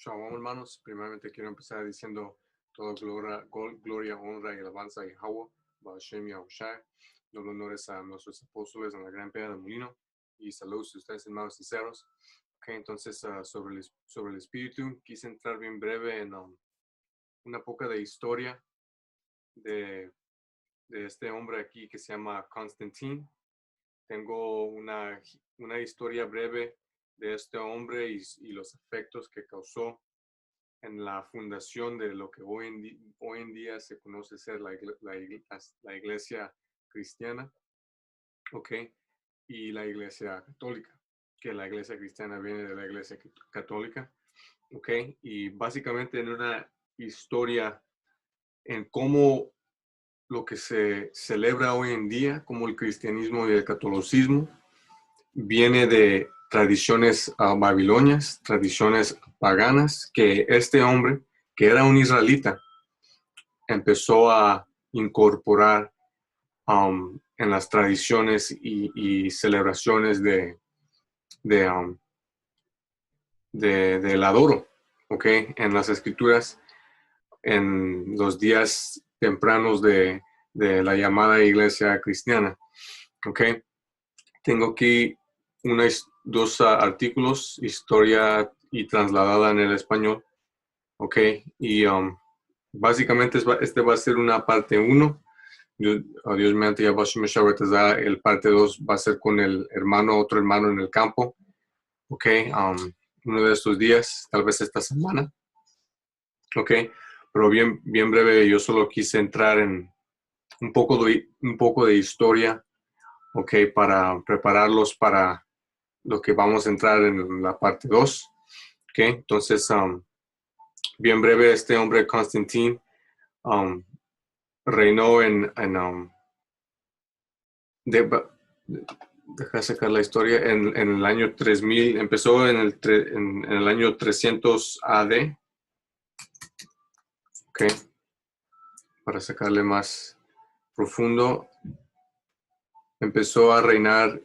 Shalom, hermanos. Primeramente quiero empezar diciendo toda gloria, honra y alabanza a Yahweh, Ba'ashem Yahushai. Los honores a nuestros apóstoles en la gran pega del molino. Y saludos a ustedes, hermanos sinceros. Ok, entonces sobre el espíritu, quise entrar bien breve en una poca de historia de este hombre aquí que se llama Constantine. Tengo una historia breve de este hombre y los efectos que causó en la fundación de lo que hoy en día se conoce ser la iglesia cristiana, ¿ok? Y la iglesia católica, que la iglesia cristiana viene de la iglesia católica, ¿ok? Y básicamente en una historia en cómo lo que se celebra hoy en día, como el cristianismo y el catolicismo, viene de tradiciones babilonias, tradiciones paganas, que este hombre, que era un israelita, empezó a incorporar en las tradiciones y celebraciones del adoro, ¿ok? En las escrituras, en los días tempranos de la llamada iglesia cristiana, ¿ok? Tengo aquí dos artículos, historia y trasladada en el español, ¿ok? Y básicamente este va a ser una parte 1. Dios mediante Yahweh Shah, el parte 2 va a ser con otro hermano en el campo, ¿ok? Uno de estos días, tal vez esta semana, ¿ok? Pero bien breve, yo solo quise entrar en un poco de historia, ¿ok? Para prepararlos para lo que vamos a entrar en la parte 2, ¿ok? Entonces, bien breve, este hombre, Constantine, reinó deja sacar la historia, en el año 3000, empezó en el año 300 AD, ¿ok? Para sacarle más profundo, empezó a reinar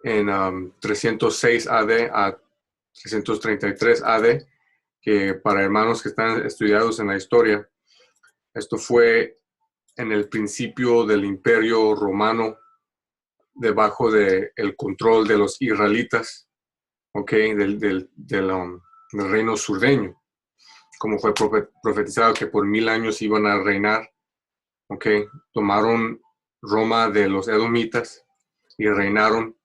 en 306 AD a 333 AD, que para hermanos que están estudiados en la historia, esto fue en el principio del Imperio Romano, debajo del control de los israelitas, ¿ok? Del reino surdeño, como fue profetizado que por 1000 años iban a reinar, ¿ok? Tomaron Roma de los edomitas y reinaron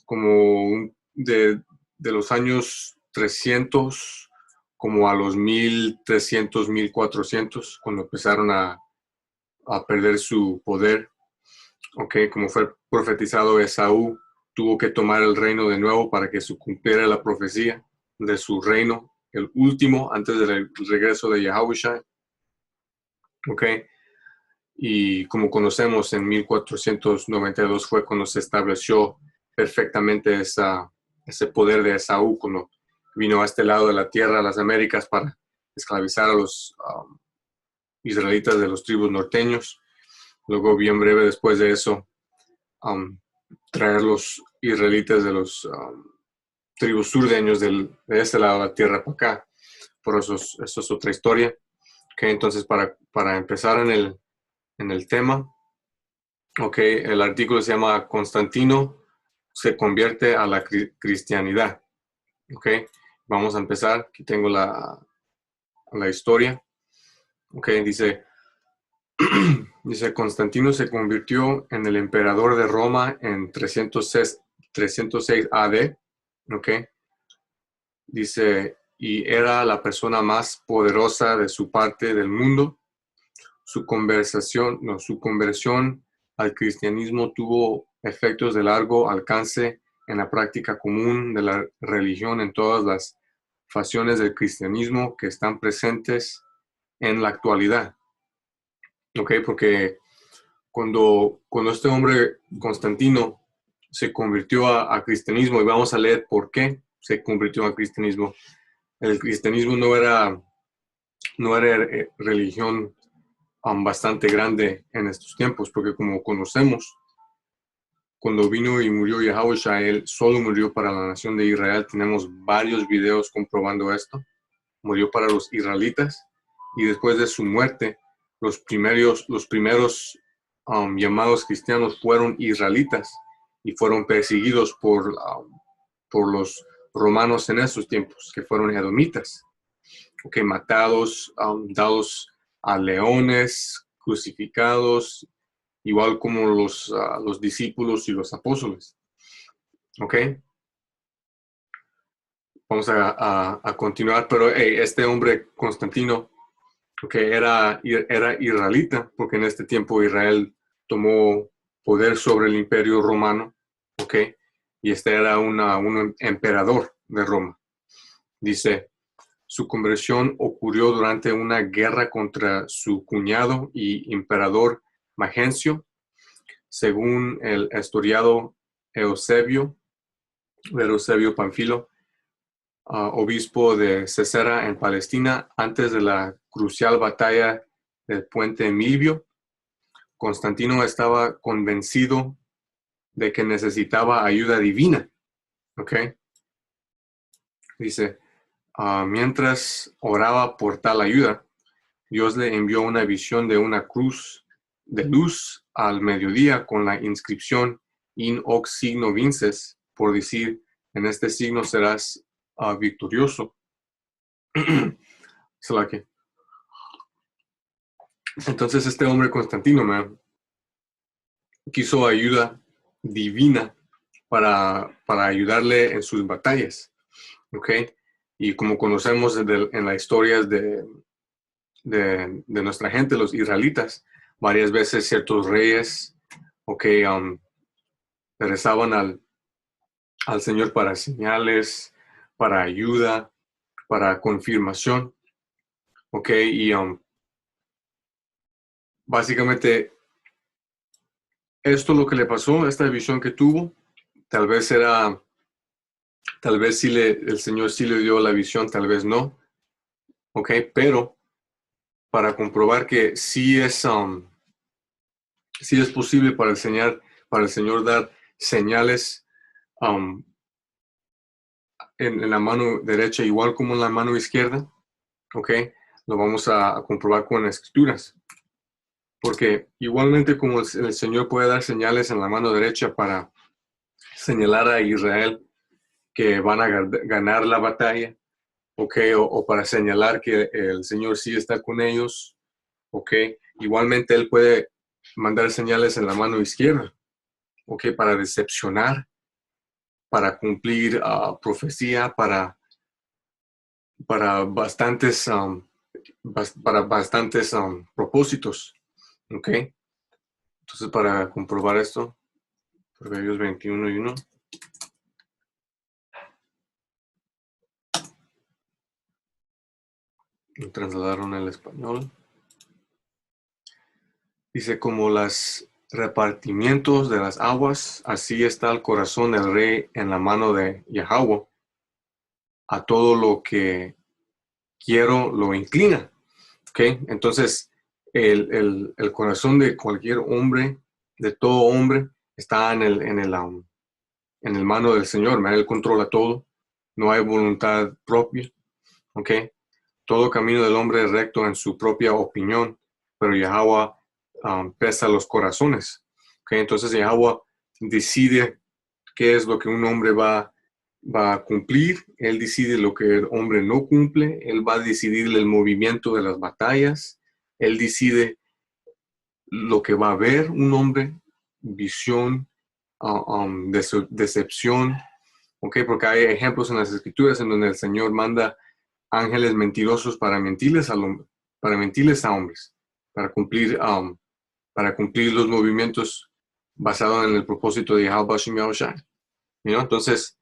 como de los años 300 como a los 1300, 1400, cuando empezaron a perder su poder, ¿ok? Como fue profetizado, Esaú tuvo que tomar el reino de nuevo para que se cumpliera la profecía de su reino, el último, antes del regreso de Yahushua, ¿ok? Y como conocemos, en 1492 fue cuando se estableció perfectamente ese poder de Esaú, cuando vino a este lado de la tierra, a las Américas, para esclavizar a los israelitas de los tribus norteños. Luego, bien breve después de eso, traer los israelitas de los tribus surdeños de este lado de la tierra para acá. Por eso es otra historia. Okay, entonces, para empezar en el tema, okay, el artículo se llama Constantino se convierte a la cristianidad. Okay, vamos a empezar. Aquí tengo la historia. Okay, dice Constantino se convirtió en el emperador de Roma en 306 AD, ¿ok? Dice, y era la persona más poderosa de su parte del mundo. Su conversión al cristianismo tuvo efectos de largo alcance en la práctica común de la religión en todas las facciones del cristianismo que están presentes en la actualidad. ¿Ok? Porque cuando este hombre, Constantino, se convirtió a cristianismo, y vamos a leer por qué se convirtió al cristianismo. El cristianismo no era religión bastante grande en estos tiempos, porque como conocemos, cuando vino y murió Yahushua, él solo murió para la nación de Israel. Tenemos varios videos comprobando esto. murió para los israelitas, y después de su muerte, los primeros llamados cristianos fueron israelitas y fueron perseguidos por los romanos en esos tiempos, que fueron edomitas, matados, dados a leones, crucificados, igual como los discípulos y los apóstoles. Vamos a continuar, pero este hombre Constantino, era israelita, porque en este tiempo Israel tomó poder sobre el imperio romano, y este era un emperador de Roma. Dice, su conversión ocurrió durante una guerra contra su cuñado y emperador Magencio, según el historiador Eusebio Panfilo, obispo de Cesarea en Palestina, antes de la crucial batalla del puente Milvio. Constantino estaba convencido de que necesitaba ayuda divina. Dice, mientras oraba por tal ayuda, Dios le envió una visión de una cruz de luz al mediodía con la inscripción in hoc signo vinces, por decir, en este signo serás victorioso. Entonces este hombre Constantino quiso ayuda divina para ayudarle en sus batallas. Y como conocemos en las historias de nuestra gente, los israelitas, varias veces ciertos reyes rezaban al Señor para señales, para ayuda, para confirmación. Y básicamente esto lo que le pasó, esta visión que tuvo, tal vez sí el Señor sí le dio la visión, tal vez no. Pero para comprobar que sí es posible para el Señor dar señales en la mano derecha igual como en la mano izquierda, lo vamos a comprobar con las escrituras. Porque igualmente como el Señor puede dar señales en la mano derecha para señalar a Israel que van a ganar la batalla, o para señalar que el Señor sí está con ellos, igualmente Él puede mandar señales en la mano izquierda, para decepcionar, para cumplir profecía, para bastantes propósitos. Entonces, para comprobar esto, Proverbios 21:1. Lo trasladaron al español. Dice, como los repartimientos de las aguas, así está el corazón del rey en la mano de Yahweh. A todo lo que quiero lo inclina. Entonces, el corazón de cualquier hombre, de todo hombre, está en el mano del Señor. Él controla todo. No hay voluntad propia. Todo camino del hombre es recto en su propia opinión, pero Yahweh pesa los corazones. Entonces Yahweh decide qué es lo que un hombre va a cumplir. Él decide lo que el hombre no cumple. Él va a decidir el movimiento de las batallas. Él decide lo que va a ver un hombre, visión, decepción. Porque hay ejemplos en las escrituras en donde el Señor manda ángeles mentirosos para mentirles a hombres, para cumplir los movimientos basados en el propósito de Yahweh Hashem Yahushua. Entonces,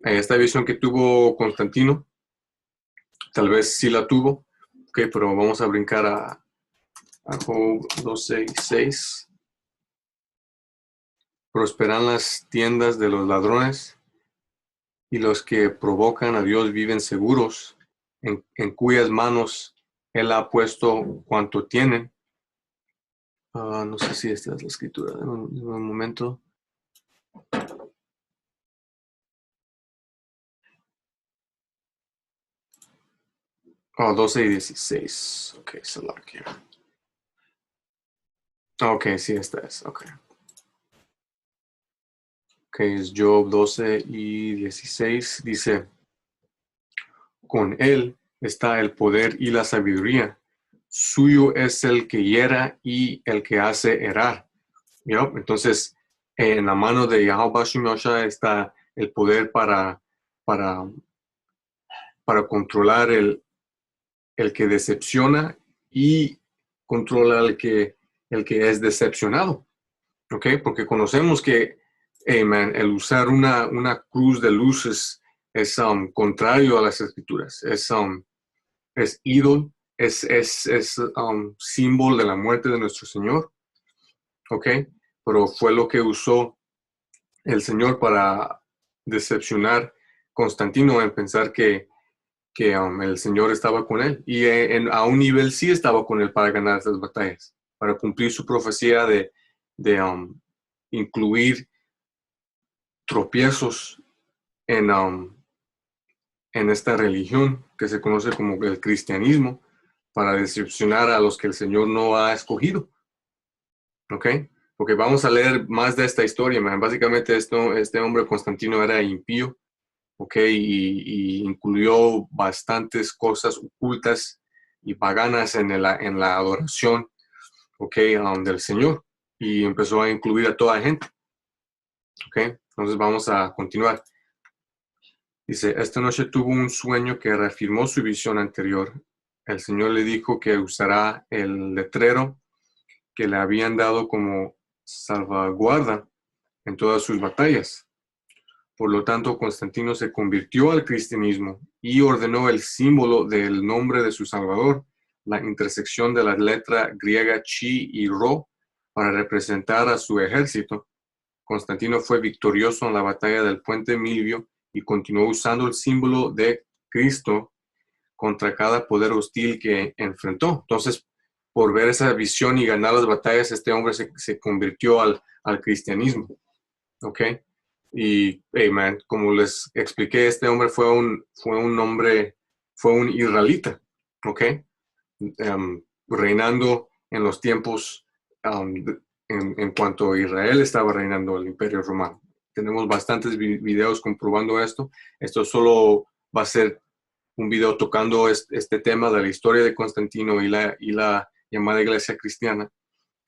esta visión que tuvo Constantino, tal vez sí la tuvo, pero vamos a brincar a Job 12:6. Prosperan las tiendas de los ladrones, y los que provocan a Dios viven seguros, en cuyas manos Él ha puesto cuanto tienen. No sé si esta es la escritura. En un momento. Oh, 12 y 16. Ok, solo aquí. Ok, sí, esta es. Ok. Ok, es Job 12 y 16. Dice, con él está el poder y la sabiduría. Suyo es el que hiera y el que hace errar. ¿No? Entonces, en la mano de Yahweh Shemosha está el poder para, para controlar el que decepciona y controla el que es decepcionado. ¿Ok? Porque conocemos que man, el usar una cruz de luz es contrario a las escrituras. Es ídolo, es símbolo de la muerte de nuestro Señor. ¿Ok? Pero fue lo que usó el Señor para decepcionar Constantino en pensar que el Señor estaba con él. Y a un nivel sí estaba con él para ganar estas batallas, para cumplir su profecía de incluir tropiezos en esta religión que se conoce como el cristianismo, para decepcionar a los que el Señor no ha escogido. ¿Ok? Porque vamos a leer más de esta historia, man. Básicamente este hombre Constantino era impío, ¿ok? Y incluyó bastantes cosas ocultas y paganas en la adoración, ¿ok? Del Señor. Y empezó a incluir a toda gente, ¿ok? Entonces vamos a continuar. Dice, esta noche tuvo un sueño que reafirmó su visión anterior. El Señor le dijo que usará el letrero que le habían dado como salvaguarda en todas sus batallas. Por lo tanto, Constantino se convirtió al cristianismo y ordenó el símbolo del nombre de su Salvador, la intersección de la letra griega chi y ro, para representar a su ejército. Constantino fue victorioso en la batalla del puente Milvio y continuó usando el símbolo de Cristo contra cada poder hostil que enfrentó. Entonces, por ver esa visión y ganar las batallas, este hombre se convirtió al cristianismo. ¿Ok? Y, hey, man, como les expliqué, este hombre fue un israelita, ¿ok? Reinando en los tiempos en cuanto Israel estaba reinando el Imperio Romano. Tenemos bastantes videos comprobando esto. Esto solo va a ser un video tocando este tema de la historia de Constantino y la llamada Iglesia Cristiana,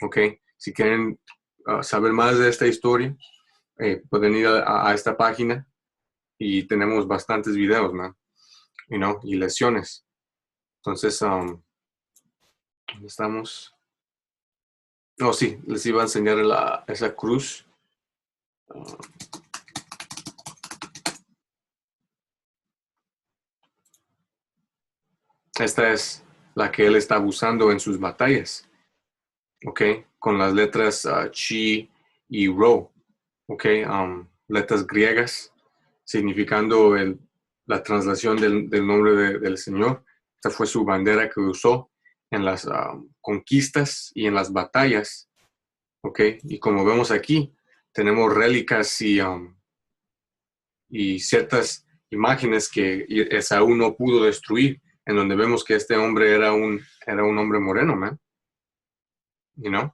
¿ok? Si quieren saber más de esta historia, pueden ir a esta página y tenemos bastantes videos, man, y lecciones. Entonces, ¿dónde estamos? Oh, sí, les iba a enseñar esa cruz. Esta es la que él está usando en sus batallas, ¿ok? Con las letras chi y ro, ¿ok? Letras griegas, significando la traslación del nombre del Señor. Esta fue su bandera que usó en las conquistas y en las batallas, ¿ok? Y como vemos aquí, tenemos rélicas y ciertas imágenes que Esaú no pudo destruir, en donde vemos que este hombre era un hombre moreno, man. You know?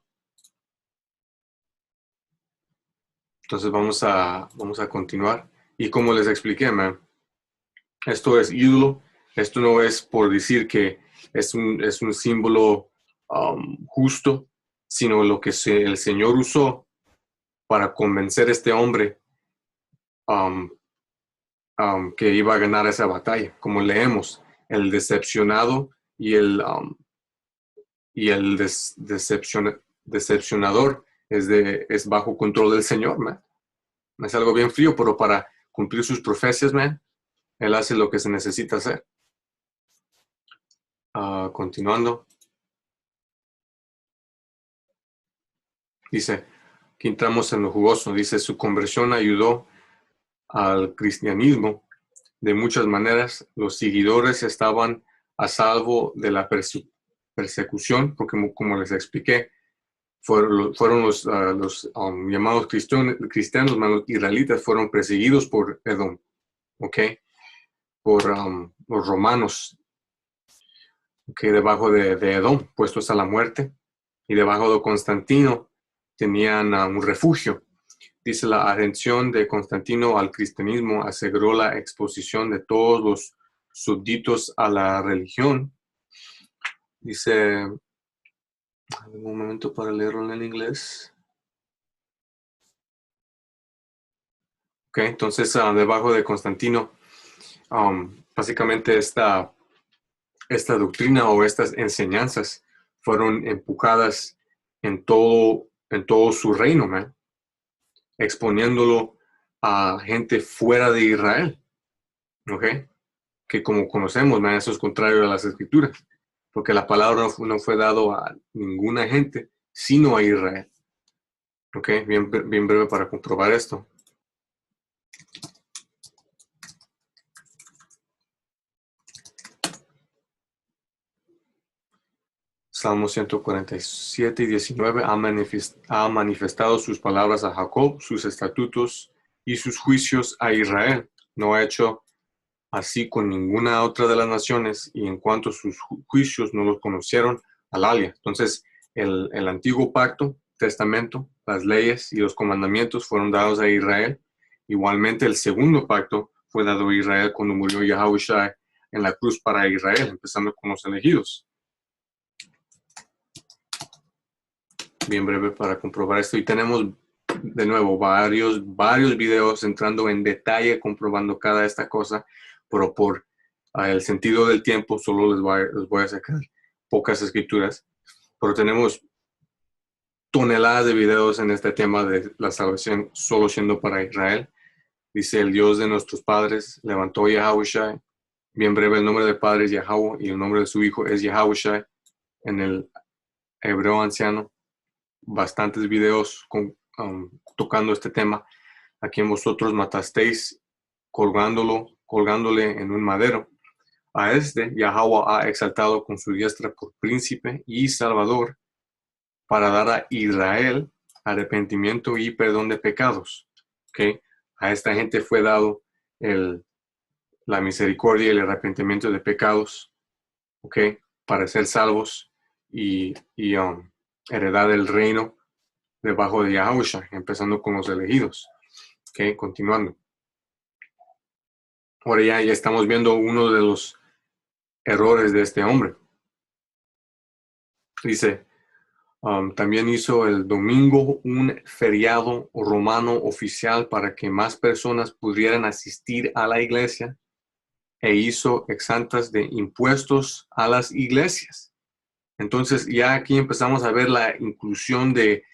Entonces vamos a continuar. Y como les expliqué, man, esto es ídolo. Esto no es por decir que es un símbolo justo, sino lo que el Señor usó para convencer a este hombre um, que iba a ganar esa batalla. Como leemos, el decepcionado y el decepcionador es bajo control del Señor, man. Es algo bien frío, pero para cumplir sus profecias, man, Él hace lo que se necesita hacer. Continuando. Dice, aquí entramos en lo jugoso. Dice, su conversión ayudó al cristianismo de muchas maneras. Los seguidores estaban a salvo de la persecución, porque como les expliqué, fueron los llamados cristianos, los israelitas, fueron perseguidos por Edom, ¿ok? Por los romanos. que debajo de Edom, puestos a la muerte, y debajo de Constantino tenían un refugio. Dice, la adhesión de Constantino al cristianismo aseguró la exposición de todos los súbditos a la religión. Dice, un momento para leerlo en inglés. Ok, entonces debajo de Constantino, básicamente esta doctrina o estas enseñanzas fueron empujadas en todo su reino, man, exponiéndolo a gente fuera de Israel, ¿ok? Que como conocemos, man, eso es contrario a las escrituras, porque la palabra no fue dado a ninguna gente, sino a Israel, ¿ok? Bien breve para comprobar esto. Salmo 147 y 19 ha manifestado sus palabras a Jacob, sus estatutos y sus juicios a Israel. No ha hecho así con ninguna otra de las naciones, y en cuanto a sus juicios no los conocieron al alía. Entonces, el antiguo pacto, testamento, las leyes y los comandamientos fueron dados a Israel. Igualmente, el segundo pacto fue dado a Israel cuando murió Yahushua en la cruz para Israel, empezando con los elegidos. Bien breve para comprobar esto, y tenemos de nuevo varios videos entrando en detalle comprobando cada esta cosa, pero por el sentido del tiempo solo les voy a sacar pocas escrituras, pero tenemos toneladas de videos en este tema de la salvación solo siendo para Israel. Dice, el Dios de nuestros padres levantó Yahushua. Bien breve, el nombre del padre es Yahweh y el nombre de su hijo es Yahushua en el hebreo anciano. Bastantes videos tocando este tema. A quien vosotros matasteis colgándole en un madero. A este Yahweh ha exaltado con su diestra por príncipe y salvador, para dar a Israel arrepentimiento y perdón de pecados. ¿Okay? A esta gente fue dado la misericordia y el arrepentimiento de pecados, ¿okay? Para ser salvos y heredar el reino debajo de Yahushua, empezando con los elegidos. ¿Okay? Continuando. Ahora ya estamos viendo uno de los errores de este hombre. Dice, también hizo el domingo un feriado romano oficial para que más personas pudieran asistir a la iglesia, e hizo exentas de impuestos a las iglesias. Entonces ya aquí empezamos a ver la inclusión de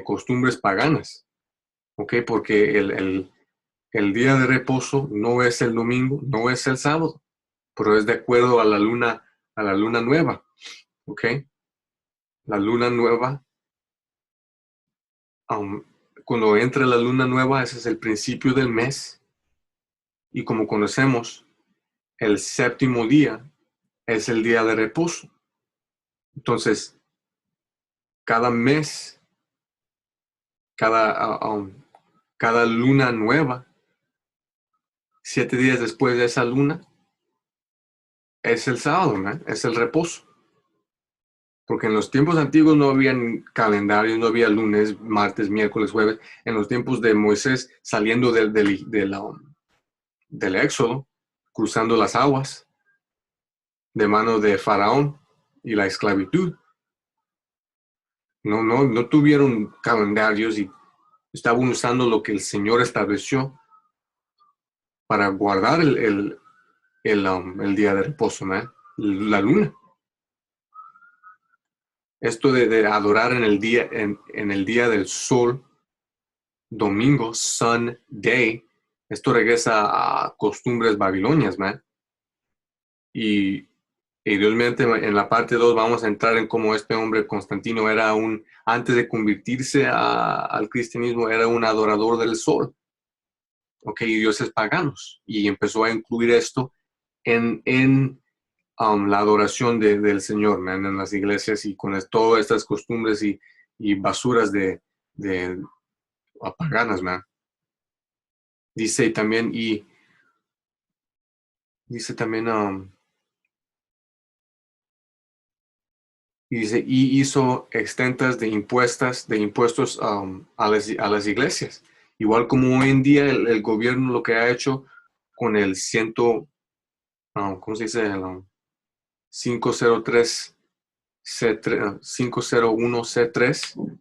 costumbres paganas, ¿ok? Porque el día de reposo no es el domingo, no es el sábado, pero es de acuerdo a la luna nueva, ¿ok? La luna nueva, cuando entra la luna nueva, ese es el principio del mes, y como conocemos, el séptimo día es el día de reposo. Entonces, cada mes, cada luna nueva, 7 días después de esa luna, es el sábado, ¿no? Es el reposo. Porque en los tiempos antiguos no había calendarios, no había lunes, martes, miércoles, jueves. En los tiempos de Moisés, saliendo del Éxodo, cruzando las aguas, de mano de Faraón y la esclavitud. No tuvieron calendarios y estaban usando lo que el Señor estableció para guardar el día de reposo, ¿no? La luna. Esto de adorar en el día del sol, domingo, sun day, esto regresa a costumbres babilonias, man. Y idealmente en la parte 2 vamos a entrar en cómo este hombre Constantino era antes de convertirse al cristianismo, era un adorador del sol, ok, y dioses paganos. Y empezó a incluir esto en la adoración del Señor, man, en las iglesias, y con todas estas costumbres y basuras de paganas, man. Dice también, Y dice, y hizo extentas de impuestos a las iglesias. Igual como hoy en día el gobierno lo que ha hecho con el ¿cómo se dice? El 503 C3, 501C3,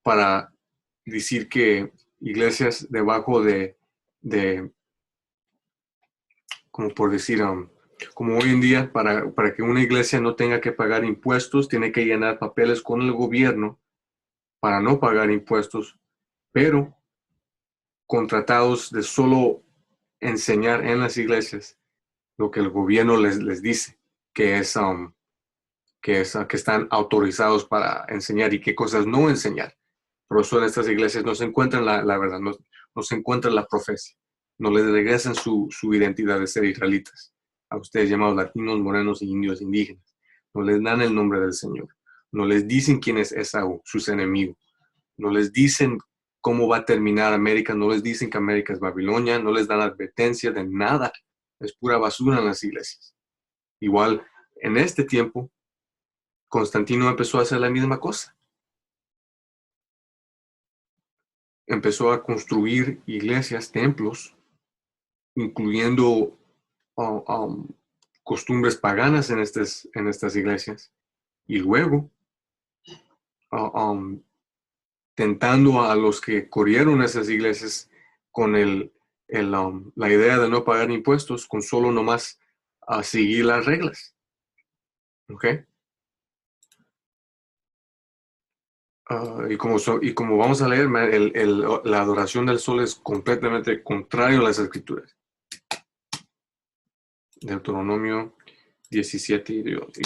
para decir que iglesias debajo de como por decir, como hoy en día, para que una iglesia no tenga que pagar impuestos, tiene que llenar papeles con el gobierno para no pagar impuestos, pero contratados de solo enseñar en las iglesias lo que el gobierno les dice, que es, que están autorizados para enseñar y qué cosas no enseñar. Por eso en estas iglesias no se encuentran la verdad, no se encuentra la profecía, no les regresan su identidad de ser israelitas, a ustedes llamados latinos, morenos, indios, indígenas. No les dan el nombre del Señor, no les dicen quién es Esaú, sus enemigos, no les dicen cómo va a terminar América, no les dicen que América es Babilonia, no les dan advertencia de nada, es pura basura en las iglesias. Igual, en este tiempo, Constantino empezó a hacer la misma cosa. Empezó a construir iglesias, templos, incluyendo uh, um, costumbres paganas en estas iglesias. Y luego, uh, um, tentando a los que corrieron esas iglesias con la idea de no pagar impuestos, con solo nomás seguir las reglas. ¿Ok? Y como vamos a leer, la adoración del sol es completamente contrario a las escrituras. Deuteronomio 17 y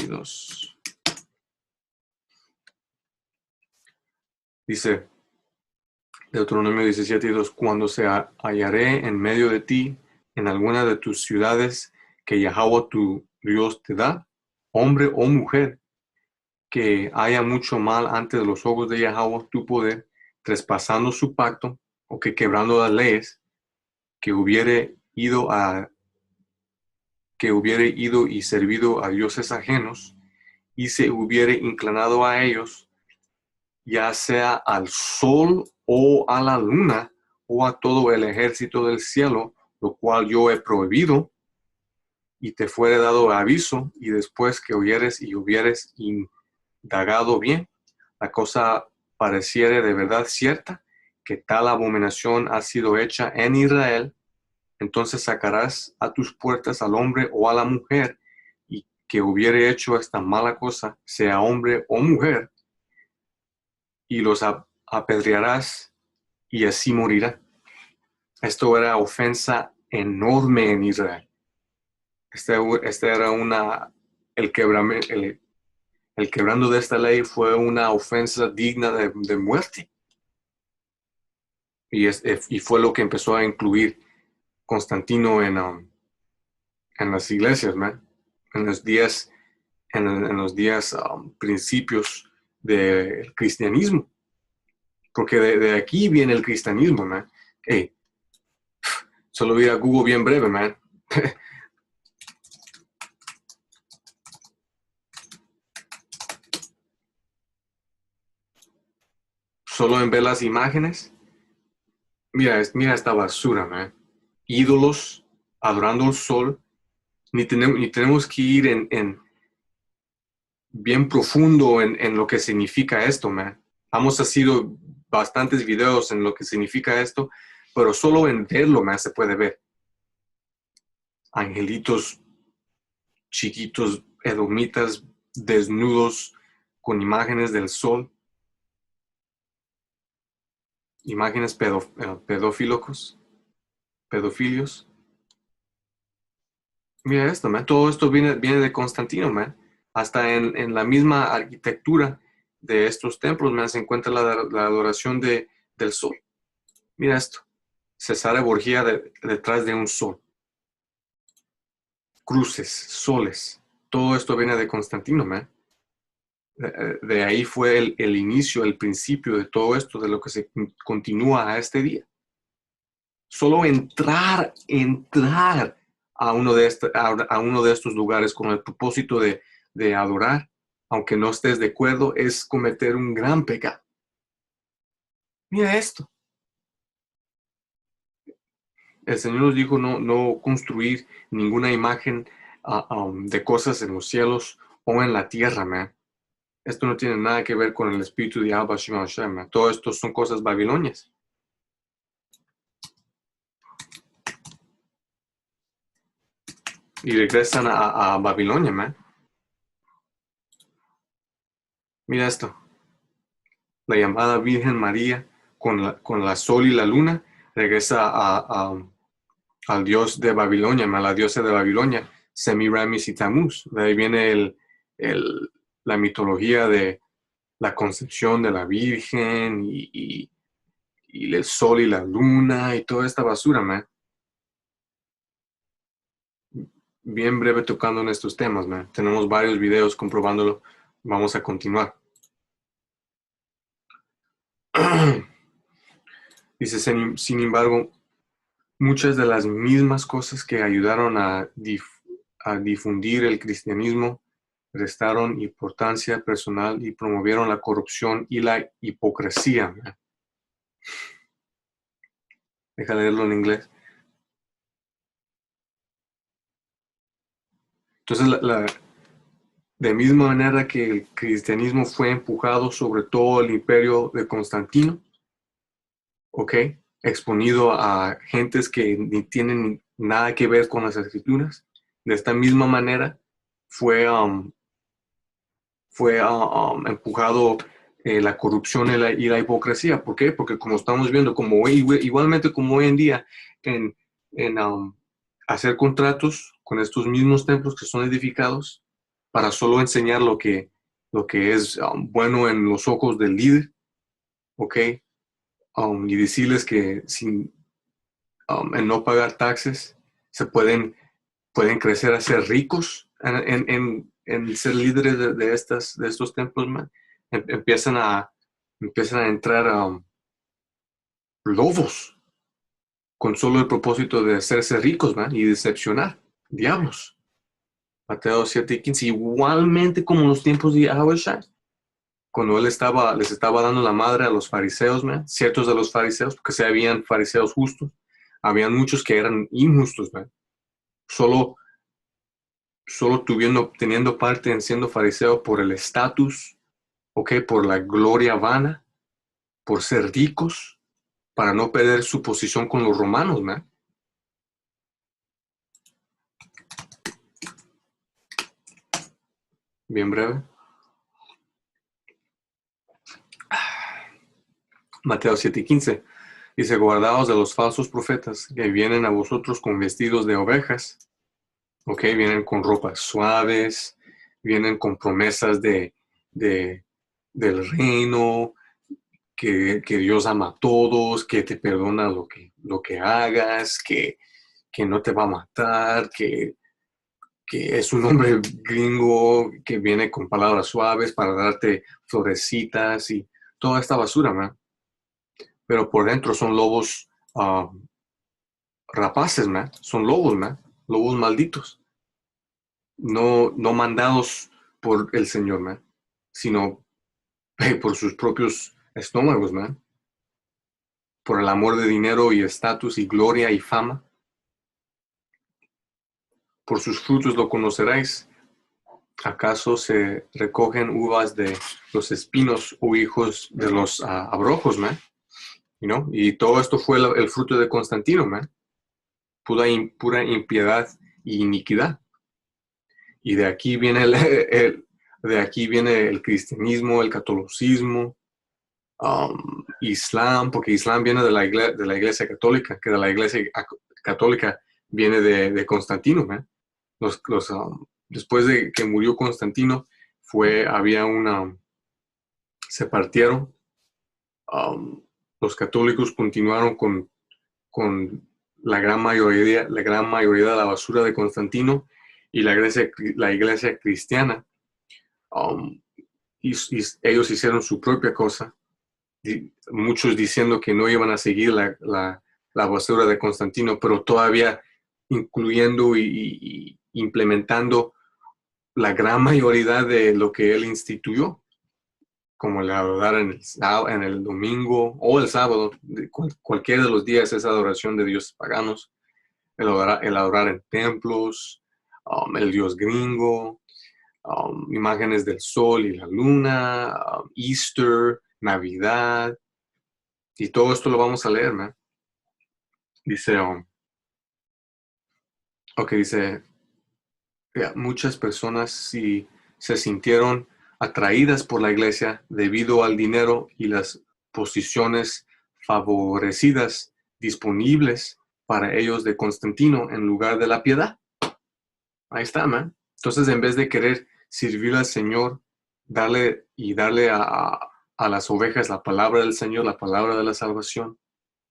2. Dice Deuteronomio 17 y 2, cuando se hallaré en medio de ti, en alguna de tus ciudades que Yahweh tu Dios te da, hombre o mujer, que haya mucho mal ante los ojos de Yahweh tu poder, traspasando su pacto, o que quebrando las leyes, que hubiere ido y servido a dioses ajenos, y se hubiere inclinado a ellos, ya sea al sol o a la luna, o a todo el ejército del cielo, lo cual yo he prohibido, y te fuere dado aviso, y después que oyeres y hubieres indagado bien, la cosa pareciere de verdad cierta, que tal abominación ha sido hecha en Israel, entonces sacarás a tus puertas al hombre o a la mujer, y que hubiere hecho esta mala cosa, sea hombre o mujer, y los apedrearás, y así morirá. Esto era ofensa enorme en Israel. Este era el quebrando de esta ley fue una ofensa digna de muerte. Y fue lo que empezó a incluir Constantino en las iglesias, man. En los días, principios del cristianismo. Porque de aquí viene el cristianismo, man. Hey, solo ir a Google bien breve, man. Solo en ver las imágenes. Mira esta basura, man. Ídolos adorando el sol. Ni tenemos que ir en bien profundo en lo que significa esto, man. Hemos hacido bastantes videos en lo que significa esto, pero solo en verlo, man, se puede ver. Angelitos chiquitos, edomitas, desnudos, con imágenes del sol. Imágenes pedofílicos. Mira esto, man. Todo esto viene de Constantino, man. Hasta en la misma arquitectura de estos templos, man, se encuentra la adoración del sol. Mira esto. Cesare Borgia detrás de un sol. Cruces, soles. Todo esto viene de Constantino, man. De ahí fue el inicio, el principio de todo esto, de lo que se continúa a este día. Solo entrar a uno de estos lugares con el propósito de adorar, aunque no estés de acuerdo, es cometer un gran pecado. Mira esto. El Señor nos dijo no construir ninguna imagen de cosas en los cielos o en la tierra, man. Esto no tiene nada que ver con el espíritu de Abba Shema Hashem, man. Todo esto son cosas babilonias. Y regresan a Babilonia, man. Mira esto. La llamada Virgen María con la sol y la luna regresa al dios de Babilonia, a la diosa de Babilonia, Semiramis y Tamuz. De ahí viene la mitología de la concepción de la Virgen y el sol y la luna y toda esta basura, man. Bien breve tocando en estos temas, man. Tenemos varios videos comprobándolo. Vamos a continuar. Dice, sin embargo, muchas de las mismas cosas que ayudaron a difundir el cristianismo restaron importancia personal y promovieron la corrupción y la hipocresía. Deja leerlo en inglés. Entonces, de misma manera que el cristianismo fue empujado sobre todo el imperio de Constantino, ¿ok? Exponido a gentes que ni tienen nada que ver con las escrituras, de esta misma manera fue empujado la corrupción y la hipocresía. ¿Por qué? Porque como estamos viendo, igualmente como hoy en día, en hacer contratos con estos mismos templos que son edificados para solo enseñar lo que es bueno en los ojos del líder, ¿ok? Y decirles que en no pagar taxes se pueden crecer a ser ricos en ser líderes de estos templos, man. Empiezan a entrar lobos con solo el propósito de hacerse ricos, man, y decepcionar diablos. Mateo 7:15, igualmente como en los tiempos de Ahaziah, cuando él les estaba dando la madre a los fariseos, man, ciertos de los fariseos, porque se habían fariseos justos, habían muchos que eran injustos, man. Solo teniendo parte en siendo fariseo por el estatus, ¿ok? Por la gloria vana, por ser ricos, para no perder su posición con los romanos, man. Bien breve. Mateo 7:15 dice, guardaos de los falsos profetas que vienen a vosotros con vestidos de ovejas, ¿ok? Vienen con ropas suaves, vienen con promesas del reino, que Dios ama a todos, que te perdona lo que hagas, que no te va a matar, que es un hombre gringo que viene con palabras suaves para darte florecitas y toda esta basura, man. Pero por dentro son lobos rapaces, man. Son lobos, man. Lobos malditos. No mandados por el Señor, man, sino por sus propios estómagos, man. Por el amor de dinero y estatus y gloria y fama. Por sus frutos lo conoceréis. ¿Acaso se recogen uvas de los espinos o hijos de los abrojos, man? You know? Y todo esto fue el fruto de Constantino, man. Pura impiedad y iniquidad. Y de aquí viene el cristianismo, el catolicismo, Islam, porque Islam viene de la iglesia católica, que de la iglesia católica viene de Constantino, man. Después de que murió Constantino, se partieron. Los católicos continuaron con la gran mayoría de la basura de Constantino, y la iglesia cristiana, y ellos hicieron su propia cosa, muchos diciendo que no iban a seguir la basura de Constantino, pero todavía incluyendo y implementando la gran mayoría de lo que él instituyó, como el adorar en el domingo o el sábado, cualquiera de los días, esa adoración de dioses paganos, el adorar en templos, el dios gringo, imágenes del sol y la luna, Easter, Navidad, y todo esto lo vamos a leer, man. Dice, dice, muchas personas sí se sintieron atraídas por la iglesia debido al dinero y las posiciones favorecidas disponibles para ellos de Constantino en lugar de la piedad. Ahí está, man. Entonces, en vez de querer servir al Señor, darle a las ovejas la palabra del Señor, la palabra de la salvación,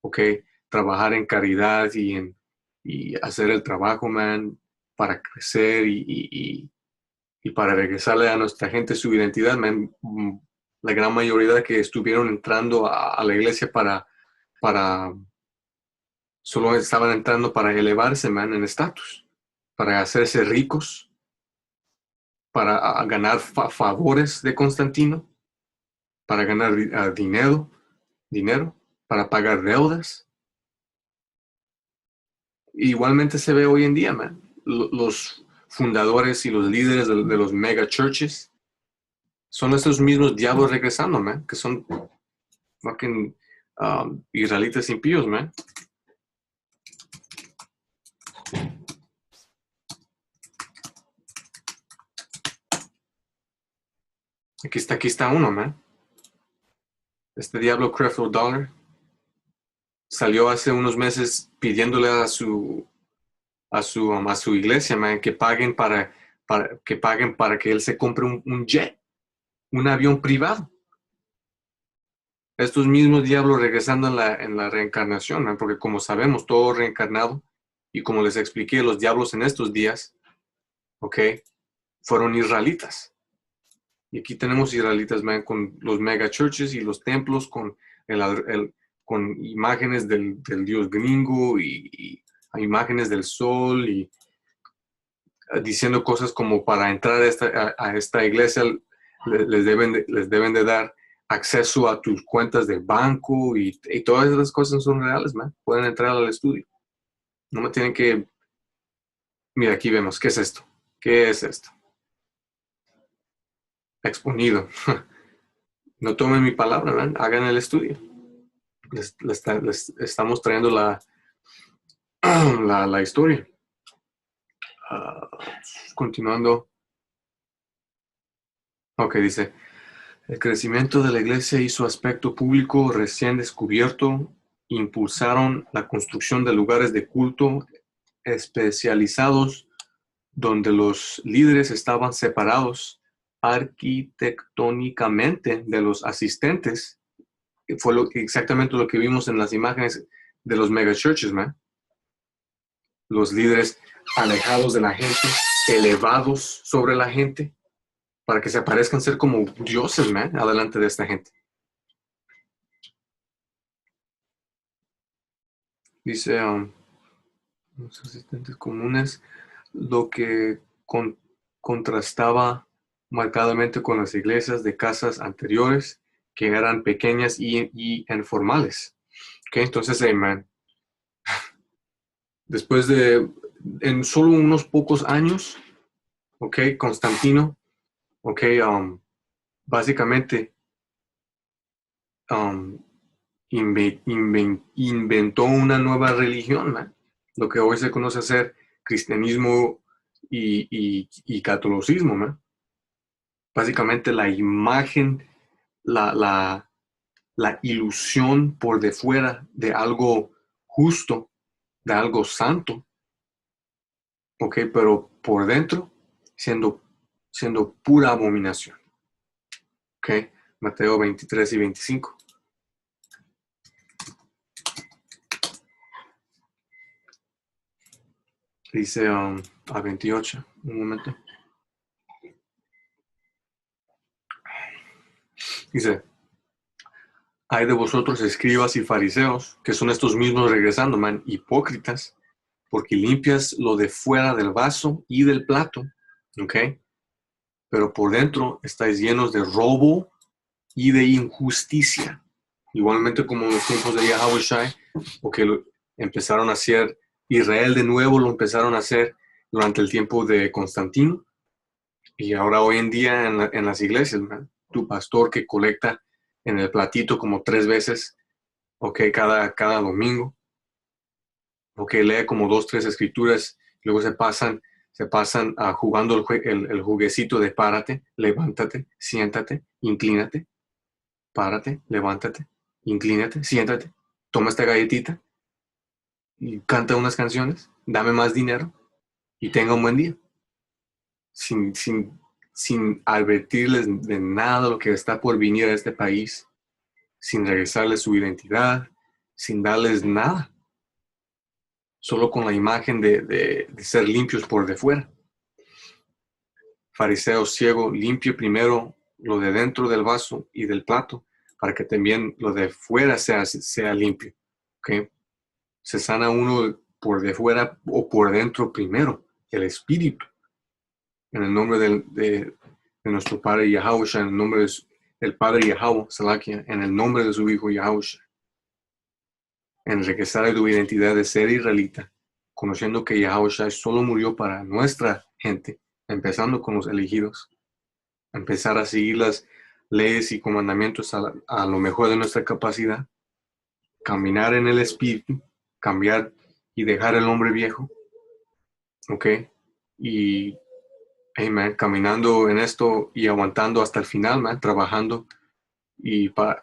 ¿ok? Trabajar en caridad y hacer el trabajo, man, para crecer y para regresarle a nuestra gente su identidad, man. La gran mayoría que estuvieron entrando a la iglesia solo estaban entrando para elevarse, man, en estatus, para hacerse ricos, para ganar favores de Constantino, para ganar dinero, para pagar deudas. Igualmente se ve hoy en día, man. Los fundadores y los líderes de los mega churches son estos mismos diablos regresando, man, que son fucking israelitas impíos, man. Aquí está uno, man. Este diablo Creflo Dollar salió hace unos meses pidiéndole a su iglesia, man, que paguen para que él se compre un jet, un avión privado. Estos mismos diablos regresando en la reencarnación, man, porque como sabemos, todo reencarnado, y como les expliqué, los diablos en estos días, ¿ok? Fueron israelitas. Y aquí tenemos israelitas, man, con los mega churches y los templos, con con imágenes del dios gringo y imágenes del sol, y diciendo cosas como para entrar a esta iglesia les deben de dar acceso a tus cuentas de banco, y todas esas cosas son reales, man. Pueden entrar al estudio. No me tienen que... Mira, aquí vemos. ¿Qué es esto? ¿Qué es esto? Exponido. No tomen mi palabra, man. Hagan el estudio. Les estamos trayendo la historia. Continuando. Ok, dice, el crecimiento de la iglesia y su aspecto público recién descubierto impulsaron la construcción de lugares de culto especializados donde los líderes estaban separados arquitectónicamente de los asistentes. Fue exactamente lo que vimos en las imágenes de los megachurches, man. Los líderes alejados de la gente, elevados sobre la gente, para que se aparezcan ser como dioses, man, adelante de esta gente. Dice, los asistentes comunes, lo que contrastaba marcadamente con las iglesias de casas anteriores, que eran pequeñas y informales. Okay, entonces, man, después en solo unos pocos años, ok, Constantino, ok, básicamente inventó una nueva religión, man, lo que hoy se conoce ser cristianismo y catolicismo, man. Básicamente la imagen, la ilusión por de fuera de algo justo, de algo santo, ok, pero por dentro siendo pura abominación. Ok, Mateo 23 y 25. Dice a 28, un momento. Dice, hay de vosotros escribas y fariseos, que son estos mismos regresando, man, hipócritas, porque limpias lo de fuera del vaso y del plato, ¿ok? pero por dentro estáis llenos de robo y de injusticia. Igualmente como en los tiempos de Yahushua, porque empezaron a hacer, Israel de nuevo lo empezaron a hacer durante el tiempo de Constantino, y ahora hoy en día en las iglesias, man, tu pastor que colecta en el platito como 3 veces, cada domingo, lee como 2, 3 escrituras, luego se pasan jugando el jueguecito de párate, levántate, siéntate, inclínate, párate, levántate, inclínate, siéntate, toma esta galletita y canta unas canciones, dame más dinero y tenga un buen día. Sin advertirles de nada lo que está por venir a este país, sin regresarles su identidad, sin darles nada, solo con la imagen de ser limpios por de fuera. Fariseo ciego, limpie primero lo de dentro del vaso y del plato, para que también lo de fuera sea limpio. ¿Okay? Se sana uno por de fuera o por dentro primero, el espíritu. En el nombre de nuestro Padre Yahushua, en el nombre del Padre Yahweh, Salakia, en el nombre de su Hijo Yahushua. Enriquecer tu identidad de ser israelita, conociendo que Yahushua solo murió para nuestra gente, empezando con los elegidos. Empezar a seguir las leyes y comandamientos a lo mejor de nuestra capacidad. Caminar en el espíritu, cambiar y dejar el hombre viejo. ¿Ok? Y amen, caminando en esto y aguantando hasta el final, man, trabajando y para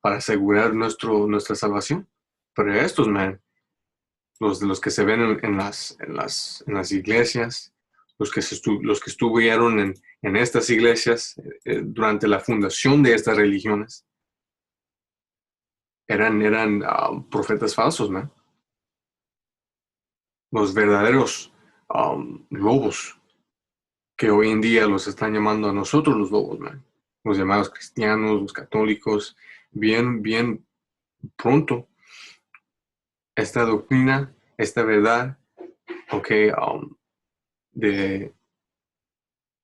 asegurar nuestra salvación. Pero estos, man, los que se ven en las iglesias, los que estuvieron en estas iglesias durante la fundación de estas religiones, eran profetas falsos, man. Los verdaderos lobos, que hoy en día los están llamando a nosotros los lobos, man. Los llamados cristianos, los católicos, bien pronto, esta doctrina, esta verdad, de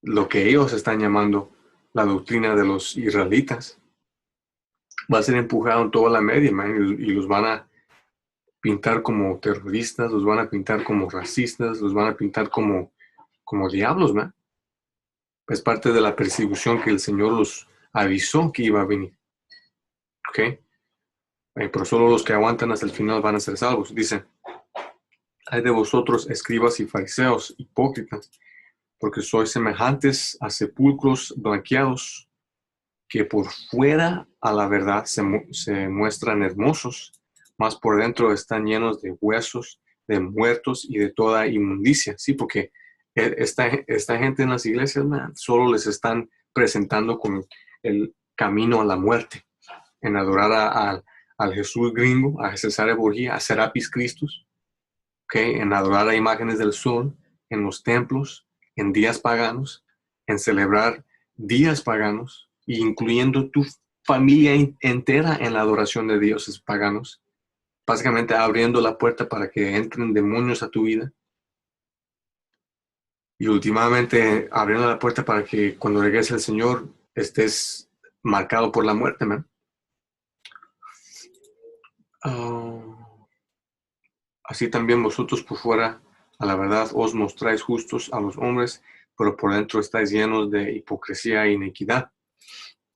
lo que ellos están llamando la doctrina de los israelitas, va a ser empujado en toda la media, man, y los van a pintar como terroristas, los van a pintar como racistas, los van a pintar como diablos, man. Es parte de la persecución que el Señor los avisó que iba a venir. ¿Ok? Pero solo los que aguantan hasta el final van a ser salvos. Dice, hay de vosotros, escribas y fariseos, hipócritas, porque sois semejantes a sepulcros blanqueados, que por fuera a la verdad se muestran hermosos, mas por dentro están llenos de huesos, de muertos y de toda inmundicia. Sí, porque esta gente en las iglesias, man, solo les están presentando como el camino a la muerte, en adorar al Jesús gringo, a Cesare Borgia, a Serapis Christus, en adorar a imágenes del sol, en los templos, en días paganos, en celebrar días paganos, incluyendo tu familia entera en la adoración de dioses paganos, básicamente abriendo la puerta para que entren demonios a tu vida, y últimamente abriendo la puerta para que cuando regrese el Señor estés marcado por la muerte, man. Así también vosotros por fuera a la verdad os mostráis justos a los hombres, pero por dentro estáis llenos de hipocresía e iniquidad.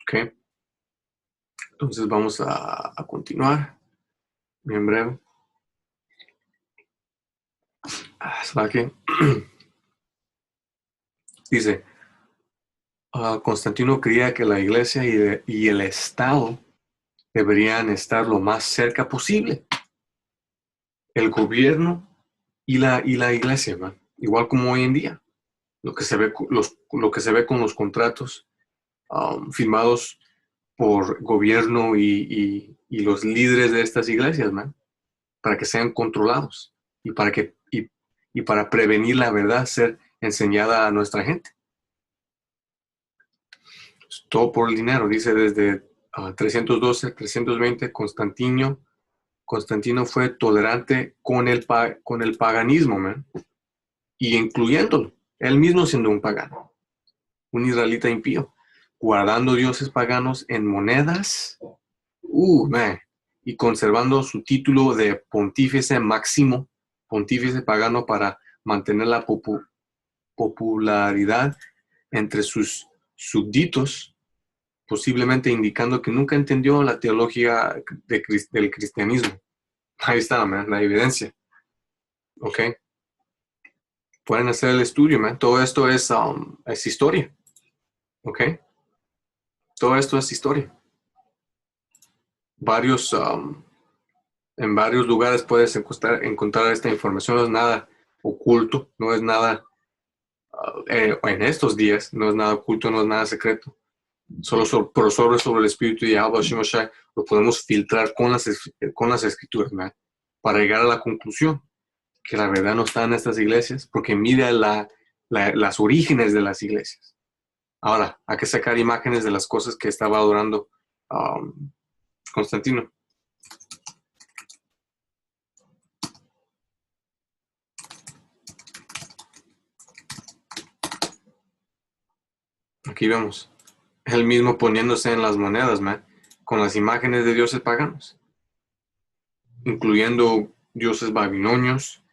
¿Ok? Entonces vamos a continuar bien breve. Hasta que dice, Constantino creía que la iglesia y el Estado deberían estar lo más cerca posible. El gobierno y la iglesia, man. Igual como hoy en día. Lo que se ve con los contratos firmados por gobierno y los líderes de estas iglesias, man, para que sean controlados y para prevenir la verdad ser enseñada a nuestra gente. Todo por el dinero, dice desde 312, 320, Constantino fue tolerante con el paganismo, man, y incluyéndolo, él mismo siendo un pagano. un israelita impío, guardando dioses paganos en monedas, man, y conservando su título de pontífice máximo, pontífice pagano para mantener la popularidad entre sus súbditos, posiblemente indicando que nunca entendió la teología del cristianismo. Ahí está, man, la evidencia. ¿Ok? Pueden hacer el estudio, man. Todo esto es historia. ¿Ok? Todo esto es historia. En varios lugares puedes encontrar esta información. No es nada oculto, no es nada, en estos días, no es nada oculto, no es nada secreto. Pero sobre el Espíritu de Yahweh Shemashai lo podemos filtrar con las escrituras, man, para llegar a la conclusión que la verdad no está en estas iglesias, porque mira las orígenes de las iglesias. Ahora, hay que sacar imágenes de las cosas que estaba adorando Constantino. Aquí vemos. Él mismo poniéndose en las monedas, man, con las imágenes de dioses paganos, incluyendo dioses babilonios,